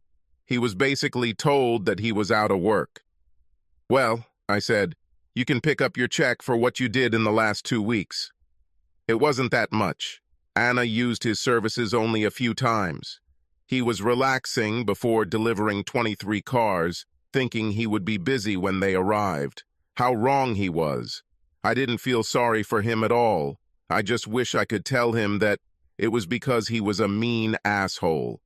S1: He was basically told that he was out of work. Well, I said, you can pick up your check for what you did in the last 2 weeks. It wasn't that much. Anna used his services only a few times. He was relaxing before delivering 23 cars, thinking he would be busy when they arrived. How wrong he was. I didn't feel sorry for him at all. I just wish I could tell him that it was because he was a mean asshole.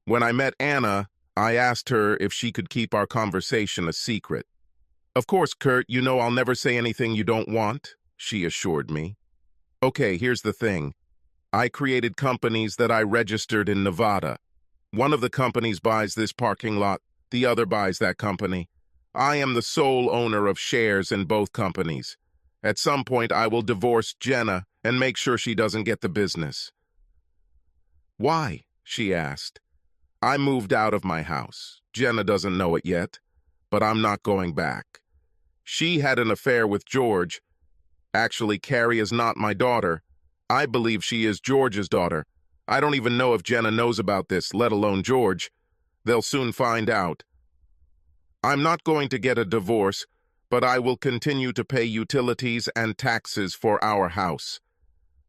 S1: When I met Anna, I asked her if she could keep our conversation a secret. Of course, Kurt, you know I'll never say anything you don't want, she assured me. Okay, here's the thing. I created companies that I registered in Nevada. One of the companies buys this parking lot, the other buys that company. I am the sole owner of shares in both companies. At some point, I will divorce Jenna and make sure she doesn't get the business. Why? She asked. I moved out of my house. Jenna doesn't know it yet, but I'm not going back. She had an affair with George, Actually, Carrie is not my daughter. I believe she is George's daughter. I don't even know if Jenna knows about this, let alone George. They'll soon find out. I'm not going to get a divorce, but I will continue to pay utilities and taxes for our house.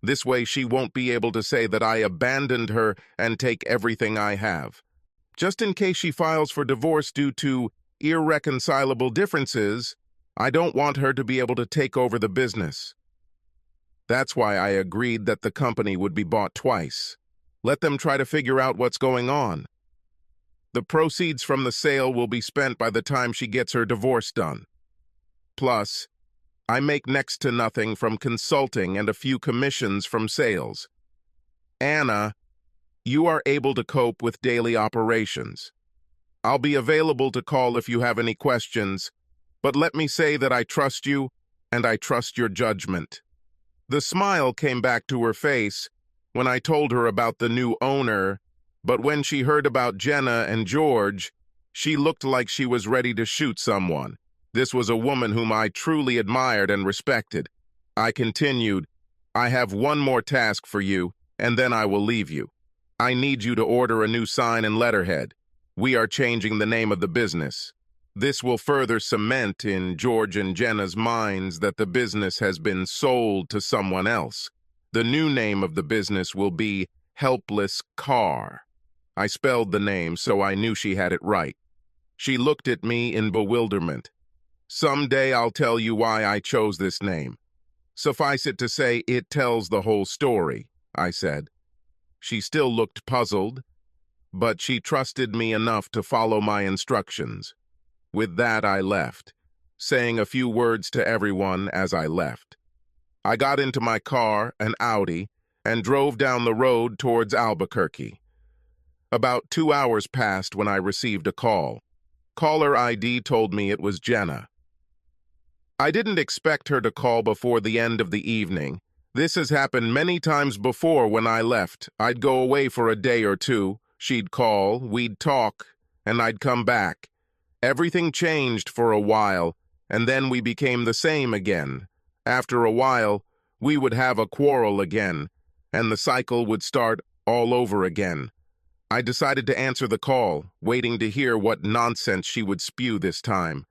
S1: This way she won't be able to say that I abandoned her and take everything I have. Just in case she files for divorce due to irreconcilable differences, I don't want her to be able to take over the business. That's why I agreed that the company would be bought twice. Let them try to figure out what's going on. The proceeds from the sale will be spent by the time she gets her divorce done. Plus, I make next to nothing from consulting and a few commissions from sales. Anna, you are able to cope with daily operations. I'll be available to call if you have any questions, but let me say that I trust you and I trust your judgment. The smile came back to her face when I told her about the new owner, but when she heard about Jenna and George, she looked like she was ready to shoot someone. This was a woman whom I truly admired and respected. I continued, I have one more task for you, and then I will leave you. I need you to order a new sign and letterhead. We are changing the name of the business. This will further cement in George and Jenna's minds that the business has been sold to someone else. The new name of the business will be Helpless Car. I spelled the name so I knew she had it right. She looked at me in bewilderment. Someday I'll tell you why I chose this name. Suffice it to say, it tells the whole story, I said. She still looked puzzled, but she trusted me enough to follow my instructions. With that, I left, saying a few words to everyone as I left. I got into my car, an Audi, and drove down the road towards Albuquerque. About 2 hours passed when I received a call. Caller ID told me it was Jenna. I didn't expect her to call before the end of the evening. This has happened many times before when I left. I'd go away for a day or two, she'd call, we'd talk, and I'd come back. Everything changed for a while, and then we became the same again. After a while, we would have a quarrel again, and the cycle would start all over again. I decided to answer the call, waiting to hear what nonsense she would spew this time.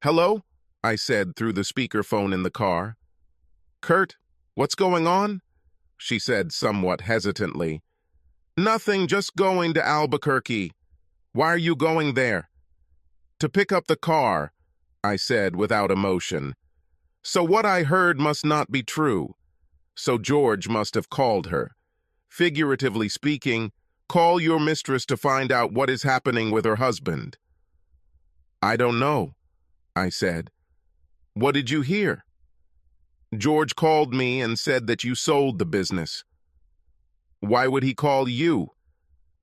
S1: "Hello?" I said through the speakerphone in the car. "Kurt, what's going on?" she said somewhat hesitantly. "Nothing, just going to Albuquerque." "Why are you going there?" "To pick up the car," I said without emotion. So what I heard must not be true. So George must have called her. Figuratively speaking, call your mistress to find out what is happening with her husband. "I don't know," I said. "What did you hear?" "George called me and said that you sold the business." "Why would he call you?"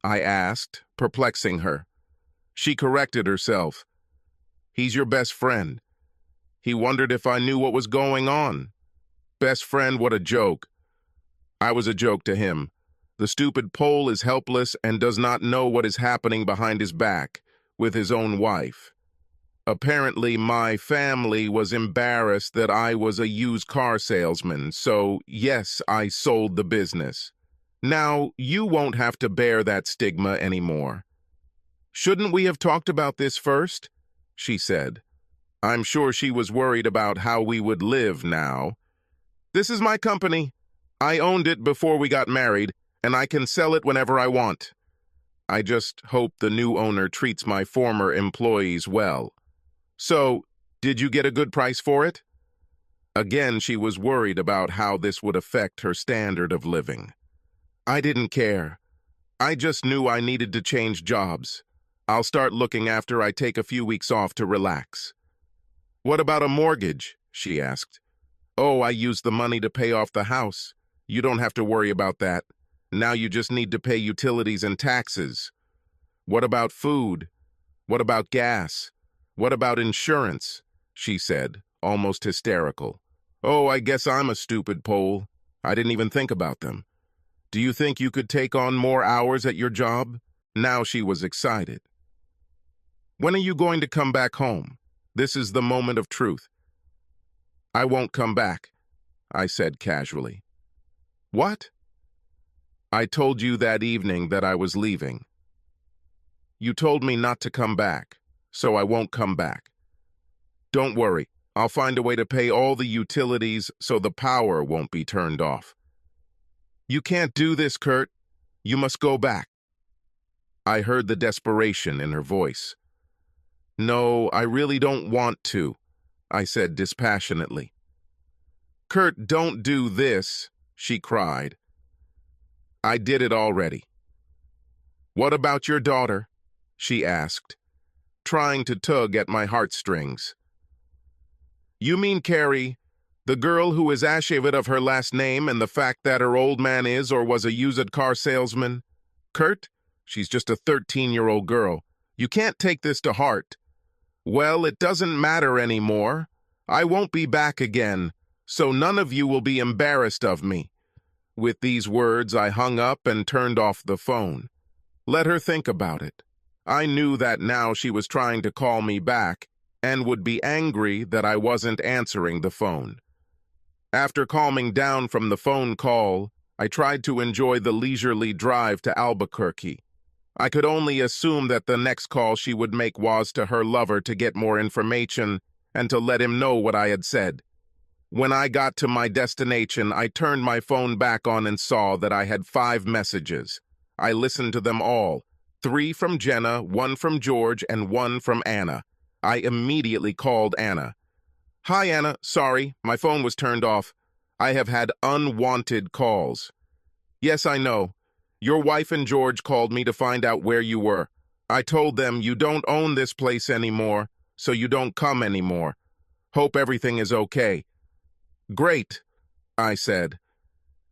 S1: I asked, perplexing her. She corrected herself. "He's your best friend. He wondered if I knew what was going on." Best friend, what a joke. I was a joke to him. The stupid Pole is helpless and does not know what is happening behind his back with his own wife. Apparently, my family was embarrassed that I was a used car salesman, so yes, I sold the business. Now, you won't have to bear that stigma anymore. "Shouldn't we have talked about this first?" she said. I'm sure she was worried about how we would live now. "This is my company. I owned it before we got married, and I can sell it whenever I want. I just hope the new owner treats my former employees well." "So, did you get a good price for it?" Again, she was worried about how this would affect her standard of living. I didn't care. I just knew I needed to change jobs. I'll start looking after I take a few weeks off to relax. "What about a mortgage?" she asked. "Oh, I used the money to pay off the house. You don't have to worry about that. Now you just need to pay utilities and taxes." "What about food? What about gas? What about insurance?" she said, almost hysterical. "Oh, I guess I'm a stupid Pole. I didn't even think about them. Do you think you could take on more hours at your job?" Now she was excited. "When are you going to come back home? This is the moment of truth." "I won't come back. I said casually. What? I told you that evening that I was leaving. You told me not to come back, so I won't come back. Don't worry, I'll find a way to pay all the utilities so the power won't be turned off. You can't do this, Kurt. You must go back. I heard the desperation in her voice. No, I really don't want to, I said dispassionately. Kurt, don't do this, she cried. I did it already. What about your daughter? She asked, trying to tug at my heartstrings. You mean Carrie, the girl who is ashamed of her last name and the fact that her old man is or was a used car salesman? Kurt, she's just a 13-year-old girl. You can't take this to heart. Well, it doesn't matter anymore. I won't be back again, so none of you will be embarrassed of me. With these words, I hung up and turned off the phone. Let her think about it. I knew that now she was trying to call me back and would be angry that I wasn't answering the phone. After calming down from the phone call, I tried to enjoy the leisurely drive to Albuquerque. I could only assume that the next call she would make was to her lover to get more information and to let him know what I had said. When I got to my destination, I turned my phone back on and saw that I had 5 messages. I listened to them all, 3 from Jenna, 1 from George, and 1 from Anna. I immediately called Anna. Hi, Anna. Sorry, my phone was turned off. I have had unwanted calls. Yes, I know. Your wife and George called me to find out where you were. I told them you don't own this place anymore, so you don't come anymore. Hope everything is okay. Great, I said.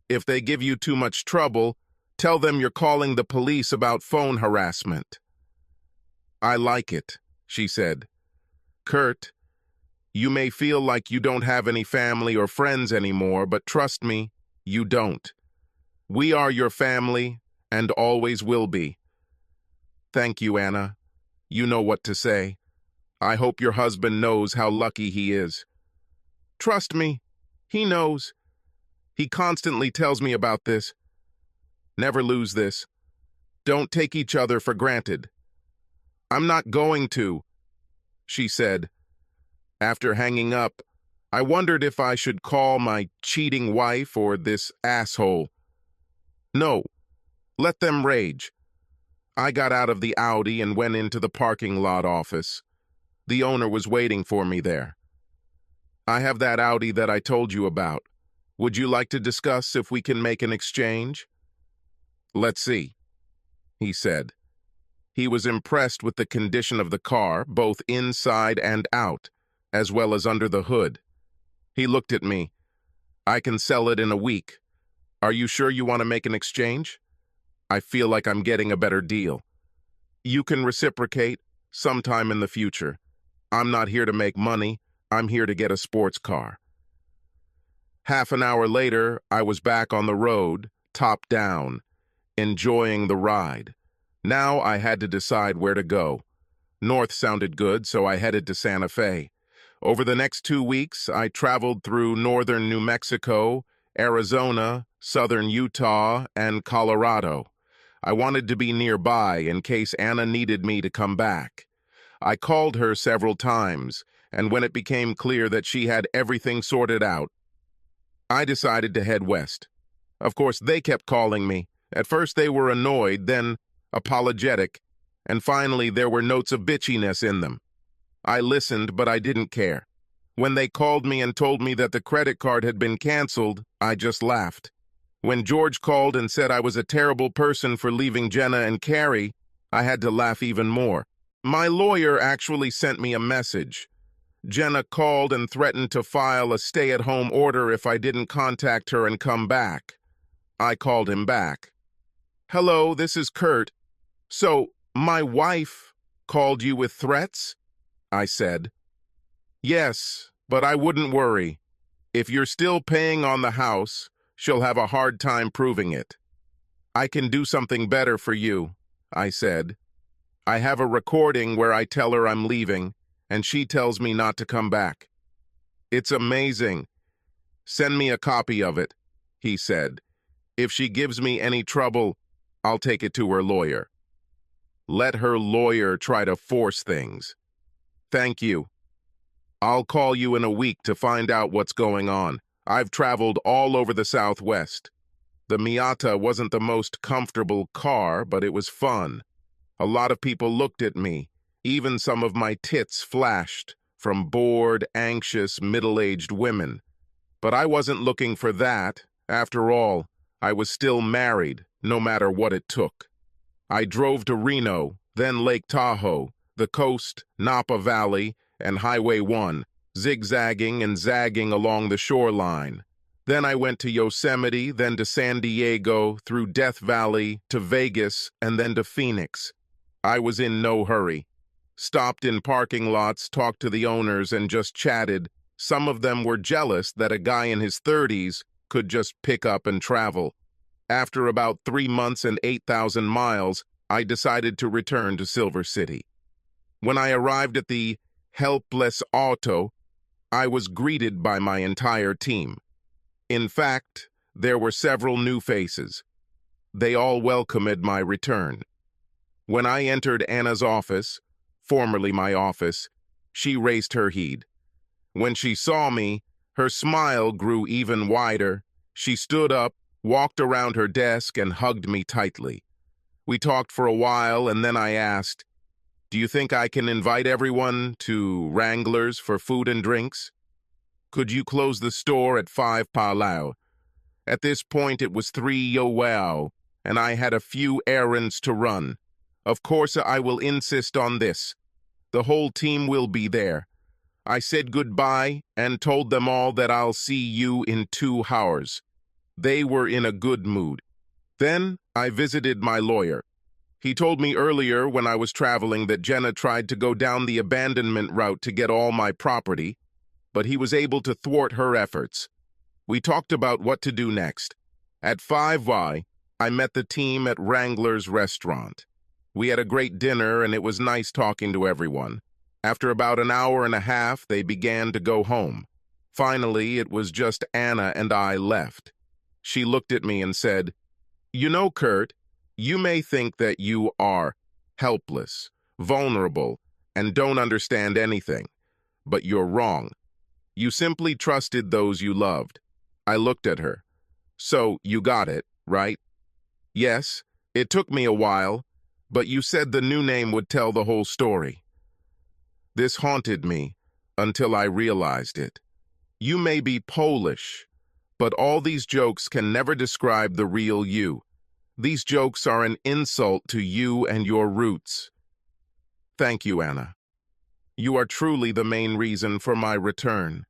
S1: If they give you too much trouble, tell them you're calling the police about phone harassment. I like it, she said. Kurt, you may feel like you don't have any family or friends anymore, but trust me, you don't. We are your family and always will be. Thank you, Anna. You know what to say. I hope your husband knows how lucky he is. Trust me, he knows. He constantly tells me about this. Never lose this. Don't take each other for granted. I'm not going to, she said. After hanging up, I wondered if I should call my cheating wife or this asshole. No, let them rage. I got out of the Audi and went into the parking lot office. The owner was waiting for me there. I have that Audi that I told you about. Would you like to discuss if we can make an exchange? Let's see, he said. He was impressed with the condition of the car, both inside and out, as well as under the hood. He looked at me. I can sell it in a week. Are you sure you want to make an exchange? I feel like I'm getting a better deal. You can reciprocate sometime in the future. I'm not here to make money. I'm here to get a sports car. Half an hour later, I was back on the road, top down, enjoying the ride. Now I had to decide where to go. North sounded good, so I headed to Santa Fe. Over the next 2 weeks, I traveled through northern New Mexico, Arizona, southern Utah, and Colorado. I wanted to be nearby in case Anna needed me to come back. I called her several times, and when it became clear that she had everything sorted out, I decided to head west. Of course, they kept calling me. At first they were annoyed, then apologetic, and finally there were notes of bitchiness in them. I listened, but I didn't care. When they called me and told me that the credit card had been canceled, I just laughed. When George called and said I was a terrible person for leaving Jenna and Carrie, I had to laugh even more. My lawyer actually sent me a message. Jenna called and threatened to file a stay-at-home order if I didn't contact her and come back. I called him back. Hello, this is Kurt. So, my wife called you with threats? I said. Yes, but I wouldn't worry. If you're still paying on the house, she'll have a hard time proving it. I can do something better for you, I said. I have a recording where I tell her I'm leaving, and she tells me not to come back. It's amazing. "Send me a copy of it," he said. "If she gives me any trouble, I'll take it to her lawyer." Let her lawyer try to force things. Thank you. I'll call you in a week to find out what's going on. I've traveled all over the Southwest. The Miata wasn't the most comfortable car, but it was fun. A lot of people looked at me. Even some of my tits flashed from bored, anxious, middle-aged women. But I wasn't looking for that. After all, I was still married, no matter what it took. I drove to Reno, then Lake Tahoe, the coast, Napa Valley, and Highway 1, zigzagging and zagging along the shoreline. Then I went to Yosemite, then to San Diego, through Death Valley, to Vegas, and then to Phoenix. I was in no hurry. Stopped in parking lots, talked to the owners, and just chatted. Some of them were jealous that a guy in his 30s could just pick up and travel. After about 3 months and 8,000 miles, I decided to return to Silver City. When I arrived at the Helpless Auto, I was greeted by my entire team. In fact, there were several new faces. They all welcomed my return. When I entered Anna's office, formerly my office, she raised her head. When she saw me, her smile grew even wider. She stood up, walked around her desk, and hugged me tightly. We talked for a while, and then I asked, "Do you think I can invite everyone to Wrangler's for food and drinks? Could you close the store at 5 Palau?" At this point, it was 3 Yoao, and I had a few errands to run. "Of course, I will insist on this. The whole team will be there." I said goodbye and told them all that I'll see you in 2 hours. They were in a good mood. Then I visited my lawyer. He told me earlier when I was traveling that Jenna tried to go down the abandonment route to get all my property, but he was able to thwart her efforts. We talked about what to do next. At 5Y, I met the team at Wrangler's restaurant. We had a great dinner, and it was nice talking to everyone. After about an hour and a half, they began to go home. Finally, it was just Anna and I left. She looked at me and said, "You know, Kurt, you may think that you are helpless, vulnerable, and don't understand anything, but you're wrong. You simply trusted those you loved." I looked at her. "So you got it, right?" "Yes, it took me a while, but you said the new name would tell the whole story." This haunted me until I realized it. You may be Polish, but all these jokes can never describe the real you. These jokes are an insult to you and your roots. Thank you, Anna. You are truly the main reason for my return.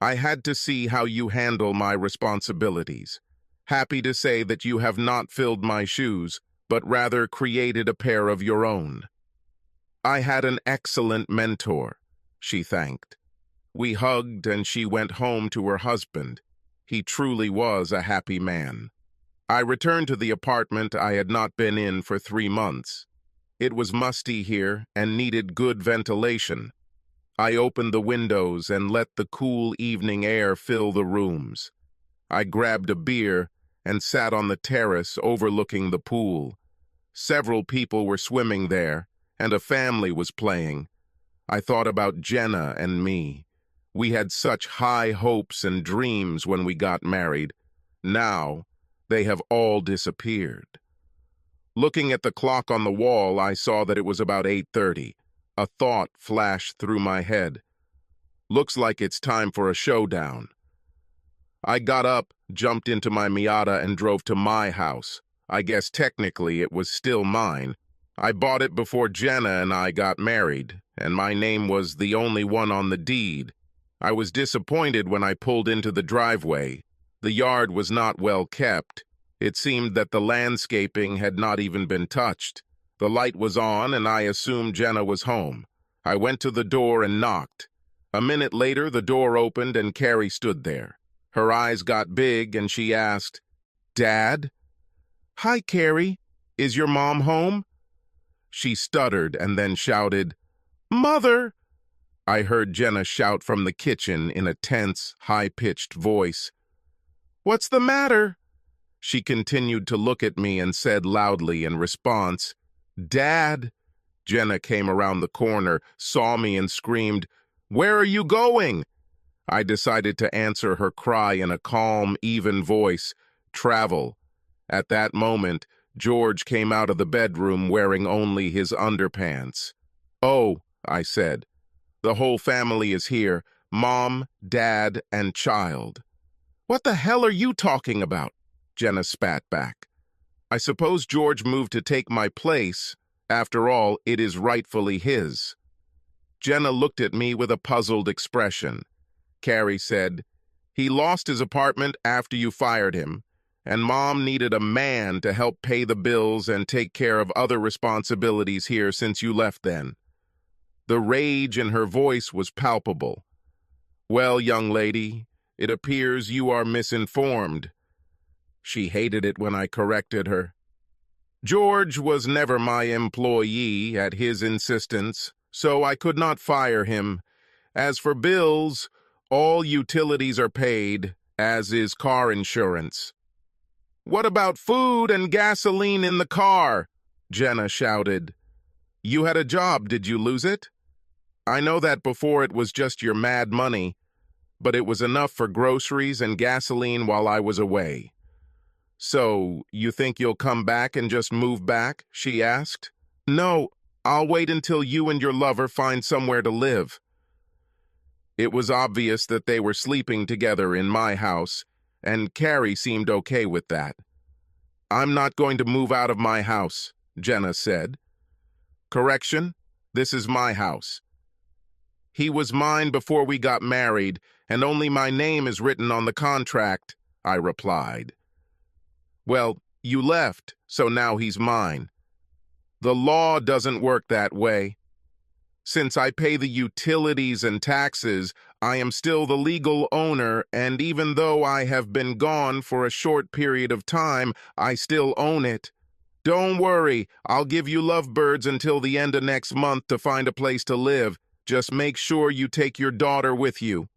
S1: I had to see how you handle my responsibilities. Happy to say that you have not filled my shoes, but rather created a pair of your own. I had an excellent mentor, she thanked. We hugged and she went home to her husband. He truly was a happy man. I returned to the apartment I had not been in for 3 months. It was musty here and needed good ventilation. I opened the windows and let the cool evening air fill the rooms. I grabbed a beer and sat on the terrace overlooking the pool. Several people were swimming there, and a family was playing. I thought about Jenna and me. We had such high hopes and dreams when we got married. Now, they have all disappeared. Looking at the clock on the wall, I saw that it was about 8:30. A thought flashed through my head. Looks like it's time for a showdown. I got up, jumped into my Miata, and drove to my house. I guess technically it was still mine. I bought it before Jenna and I got married, and my name was the only one on the deed. I was disappointed when I pulled into the driveway. The yard was not well kept. It seemed that the landscaping had not even been touched. The light was on, and I assumed Jenna was home. I went to the door and knocked. A minute later, the door opened and Carrie stood there. Her eyes got big, and she asked, "Dad?" "Hi, Carrie. Is your mom home?" She stuttered and then shouted, "Mother!" I heard Jenna shout from the kitchen in a tense, high-pitched voice, "What's the matter?" She continued to look at me and said loudly in response, "Dad." Jenna came around the corner, saw me, and screamed, "Where are you going?" I decided to answer her cry in a calm, even voice, "Travel." At that moment, George came out of the bedroom wearing only his underpants. "Oh," I said, "the whole family is here, Mom, Dad, and child." "What the hell are you talking about?" Jenna spat back. "I suppose George moved to take my place. After all, it is rightfully his." Jenna looked at me with a puzzled expression. Carrie said, "He lost his apartment after you fired him, and Mom needed a man to help pay the bills and take care of other responsibilities here since you left then." The rage in her voice was palpable. "Well, young lady, it appears you are misinformed." She hated it when I corrected her. "George was never my employee at his insistence, so I could not fire him. As for bills, all utilities are paid, as is car insurance." "What about food and gasoline in the car?" Jenna shouted. "You had a job, did you lose it? I know that before it was just your mad money, but it was enough for groceries and gasoline while I was away." "So, you think you'll come back and just move back?" she asked. "No, I'll wait until you and your lover find somewhere to live." It was obvious that they were sleeping together in my house, and Carrie seemed okay with that. "I'm not going to move out of my house," Jenna said. "Correction, this is my house. He was mine before we got married, and only my name is written on the contract," I replied. "Well, you left, so now he's mine." "The law doesn't work that way. Since I pay the utilities and taxes, I am still the legal owner, and even though I have been gone for a short period of time, I still own it. Don't worry, I'll give you lovebirds until the end of next month to find a place to live. Just make sure you take your daughter with you."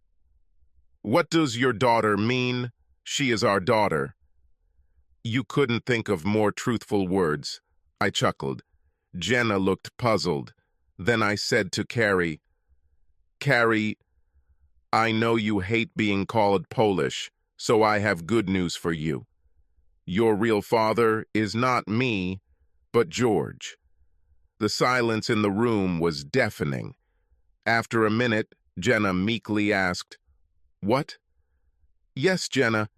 S1: "What does your daughter mean? She is our daughter." You couldn't think of more truthful words. I chuckled. Jenna looked puzzled. Then I said to Carrie, "Carrie, I know you hate being called Polish, so I have good news for you. Your real father is not me, but George." The silence in the room was deafening. After a minute, Jenna meekly asked, "What?" "Yes, Jenna.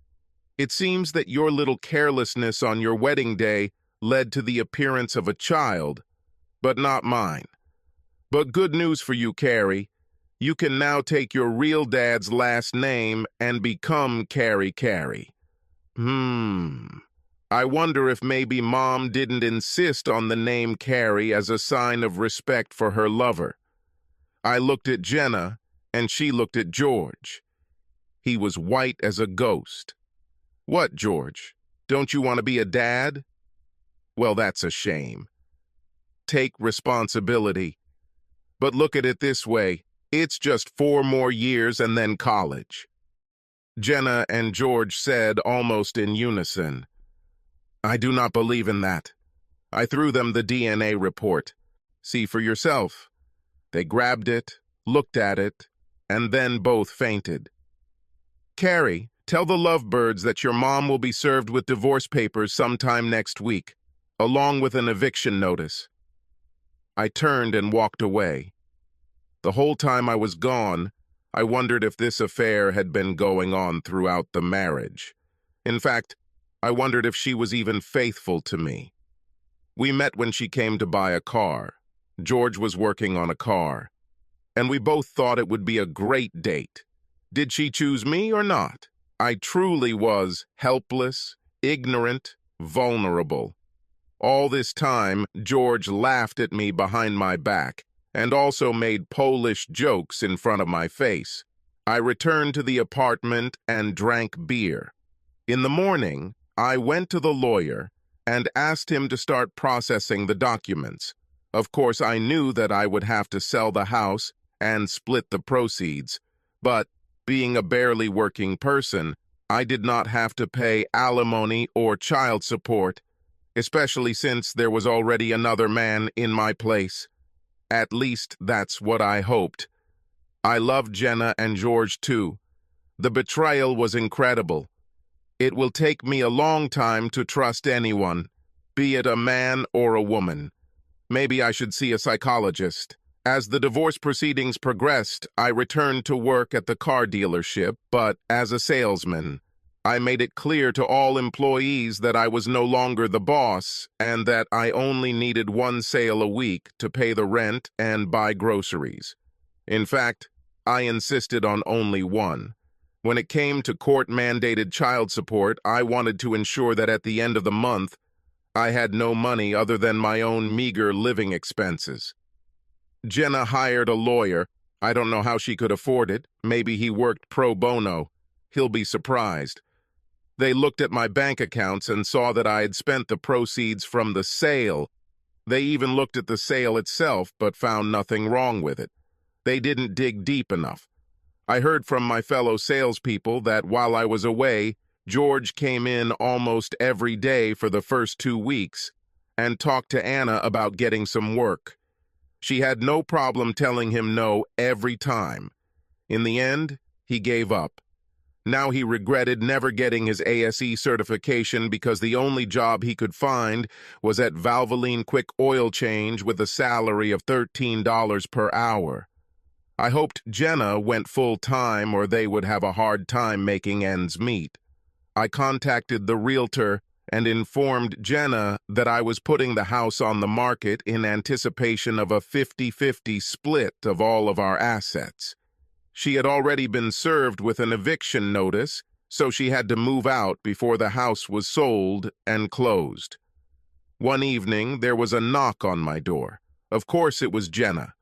S1: It seems that your little carelessness on your wedding day led to the appearance of a child, but not mine. But good news for you, Carrie. You can now take your real dad's last name and become Carrie. I wonder if maybe Mom didn't insist on the name Carrie as a sign of respect for her lover." I looked at Jenna, and she looked at George. He was white as a ghost. "What, George? Don't you want to be a dad?" "Well, that's a shame. Take responsibility. But look at it this way, it's just 4 more years and then college." Jenna and George said almost in unison, "I do not believe in that." I threw them the DNA report. "See for yourself." They grabbed it, looked at it, and then both fainted. "Carrie, tell the lovebirds that your mom will be served with divorce papers sometime next week, along with an eviction notice." I turned and walked away. The whole time I was gone, I wondered if this affair had been going on throughout the marriage. In fact, I wondered if she was even faithful to me. We met when she came to buy a car. George was working on a car, and we both thought it would be a great date. Did she choose me or not? I truly was helpless, ignorant, vulnerable. All this time, George laughed at me behind my back and also made Polish jokes in front of my face. I returned to the apartment and drank beer. In the morning, I went to the lawyer and asked him to start processing the documents. Of course, I knew that I would have to sell the house and split the proceeds, but being a barely working person, I did not have to pay alimony or child support, especially since there was already another man in my place. At least that's what I hoped. I loved Jenna and George too. The betrayal was incredible. It will take me a long time to trust anyone, be it a man or a woman. Maybe I should see a psychologist. As the divorce proceedings progressed, I returned to work at the car dealership, but as a salesman. I made it clear to all employees that I was no longer the boss and that I only needed one sale a week to pay the rent and buy groceries. In fact, I insisted on only one. When it came to court-mandated child support, I wanted to ensure that at the end of the month, I had no money other than my own meager living expenses. Jenna hired a lawyer. I don't know how she could afford it. Maybe he worked pro bono. He'll be surprised. They looked at my bank accounts and saw that I had spent the proceeds from the sale. They even looked at the sale itself, but found nothing wrong with it. They didn't dig deep enough. I heard from my fellow salespeople that while I was away, George came in almost every day for the first 2 weeks and talked to Anna about getting some work. She had no problem telling him no every time. In the end, he gave up. Now he regretted never getting his ASE certification because the only job he could find was at Valvoline Quick Oil Change with a salary of $13 per hour. I hoped Jenna went full-time or they would have a hard time making ends meet. I contacted the realtor and informed Jenna that I was putting the house on the market in anticipation of a 50-50 split of all of our assets. She had already been served with an eviction notice, so she had to move out before the house was sold and closed. One evening, there was a knock on my door. Of course, it was Jenna.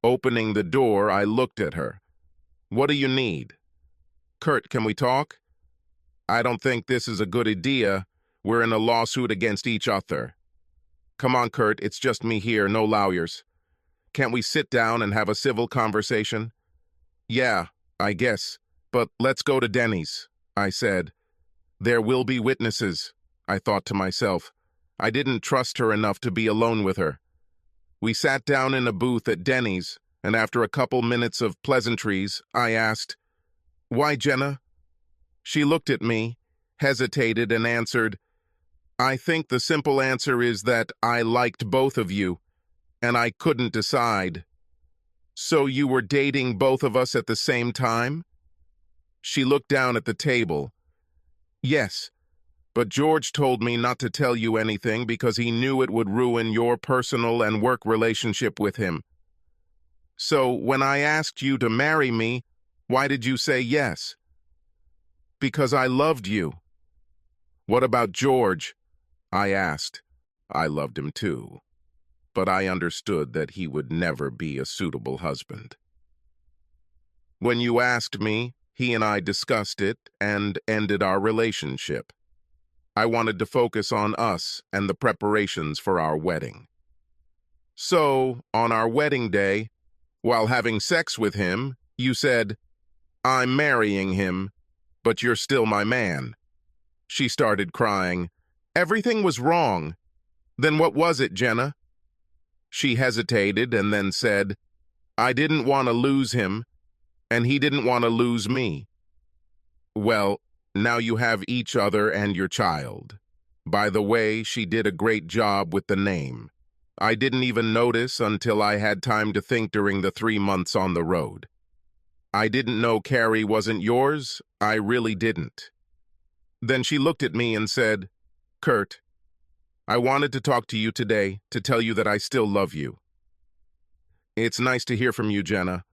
S1: Opening the door, I looked at her. "What do you need?" "Kurt, can we talk?" "I don't think this is a good idea. We're in a lawsuit against each other." "Come on, Kurt, it's just me here, no lawyers. Can't we sit down and have a civil conversation?" "Yeah, I guess, but let's go to Denny's," I said. There will be witnesses, I thought to myself. I didn't trust her enough to be alone with her. We sat down in a booth at Denny's, and after a couple minutes of pleasantries, I asked, "Why, Jenna?" She looked at me, hesitated, and answered, "I think the simple answer is that I liked both of you, and I couldn't decide." "So you were dating both of us at the same time?" She looked down at the table. "Yes, but George told me not to tell you anything because he knew it would ruin your personal and work relationship with him. So when I asked you to marry me, why did you say yes?" "Because I loved you." "What about George?" I asked. I loved him too, but I understood that he would never be a suitable husband. "When you asked me, he and I discussed it and ended our relationship. I wanted to focus on us and the preparations for our wedding. So, on our wedding day, while having sex with him, you said, 'I'm marrying him, but you're still my man.'" She started crying. "Everything was wrong. Then what was it, Jenna?" She hesitated and then said, "I didn't want to lose him, and he didn't want to lose me." "Well, now you have each other and your child. By the way, she did a great job with the name. I didn't even notice until I had time to think during the 3 months on the road. I didn't know Carrie wasn't yours. I really didn't." Then she looked at me and said, "Kurt, I wanted to talk to you today to tell you that I still love you." "It's nice to hear from you, Jenna,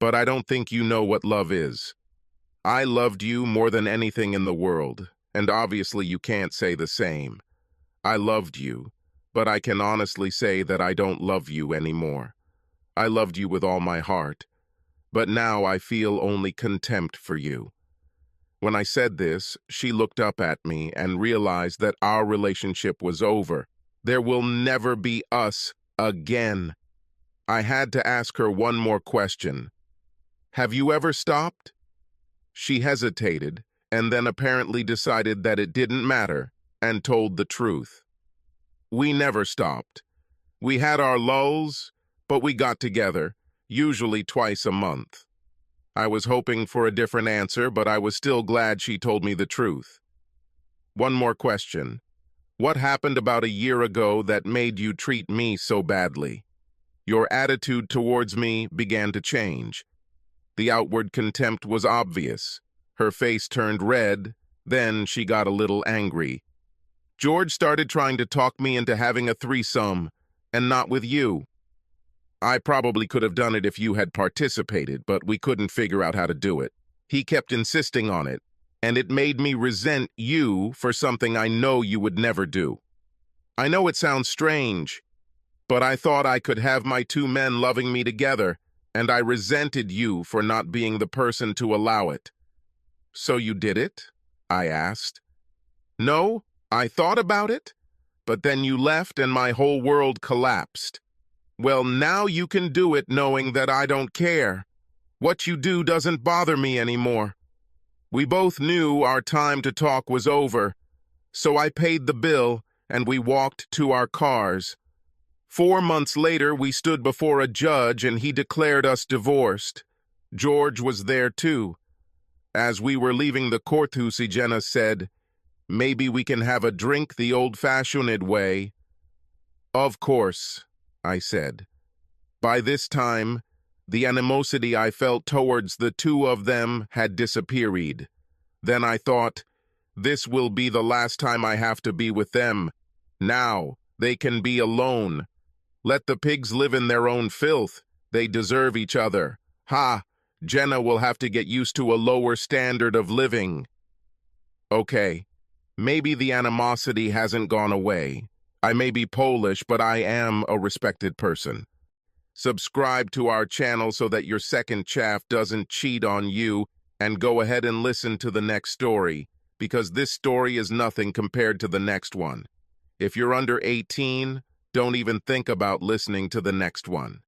S1: but I don't think you know what love is. I loved you more than anything in the world, and obviously you can't say the same. I loved you, but I can honestly say that I don't love you anymore. I loved you with all my heart, but now I feel only contempt for you." When I said this, she looked up at me and realized that our relationship was over. There will never be us again. I had to ask her one more question. "Have you ever stopped?" She hesitated, and then apparently decided that it didn't matter and told the truth. We never stopped. We had our lulls, but we got together, usually twice a month. I was hoping for a different answer, but I was still glad she told me the truth. One more question. What happened about a year ago that made you treat me so badly? Your attitude towards me began to change. The outward contempt was obvious. Her face turned red, then she got a little angry. George started trying to talk me into having a threesome, and not with you. I probably could have done it if you had participated, but we couldn't figure out how to do it. He kept insisting on it, and it made me resent you for something I know you would never do. I know it sounds strange, but I thought I could have my two men loving me together, and I resented you for not being the person to allow it. So you did it? I asked. No, I thought about it, but then you left and my whole world collapsed. Well, now you can do it knowing that I don't care. What you do doesn't bother me anymore. We both knew our time to talk was over, so I paid the bill and we walked to our cars. 4 months later, we stood before a judge and he declared us divorced. George was there too. As we were leaving the courthouse, Jenna said, "Maybe we can have a drink the old-fashioned way." Of course, I said. By this time, the animosity I felt towards the two of them had disappeared. Then I thought, this will be the last time I have to be with them. Now, they can be alone. Let the pigs live in their own filth. They deserve each other. Ha! Jenna will have to get used to a lower standard of living. Okay, maybe the animosity hasn't gone away. I may be Polish, but I am a respected person. Subscribe to our channel so that your second chaff doesn't cheat on you, and go ahead and listen to the next story, because this story is nothing compared to the next one. If you're under 18, don't even think about listening to the next one.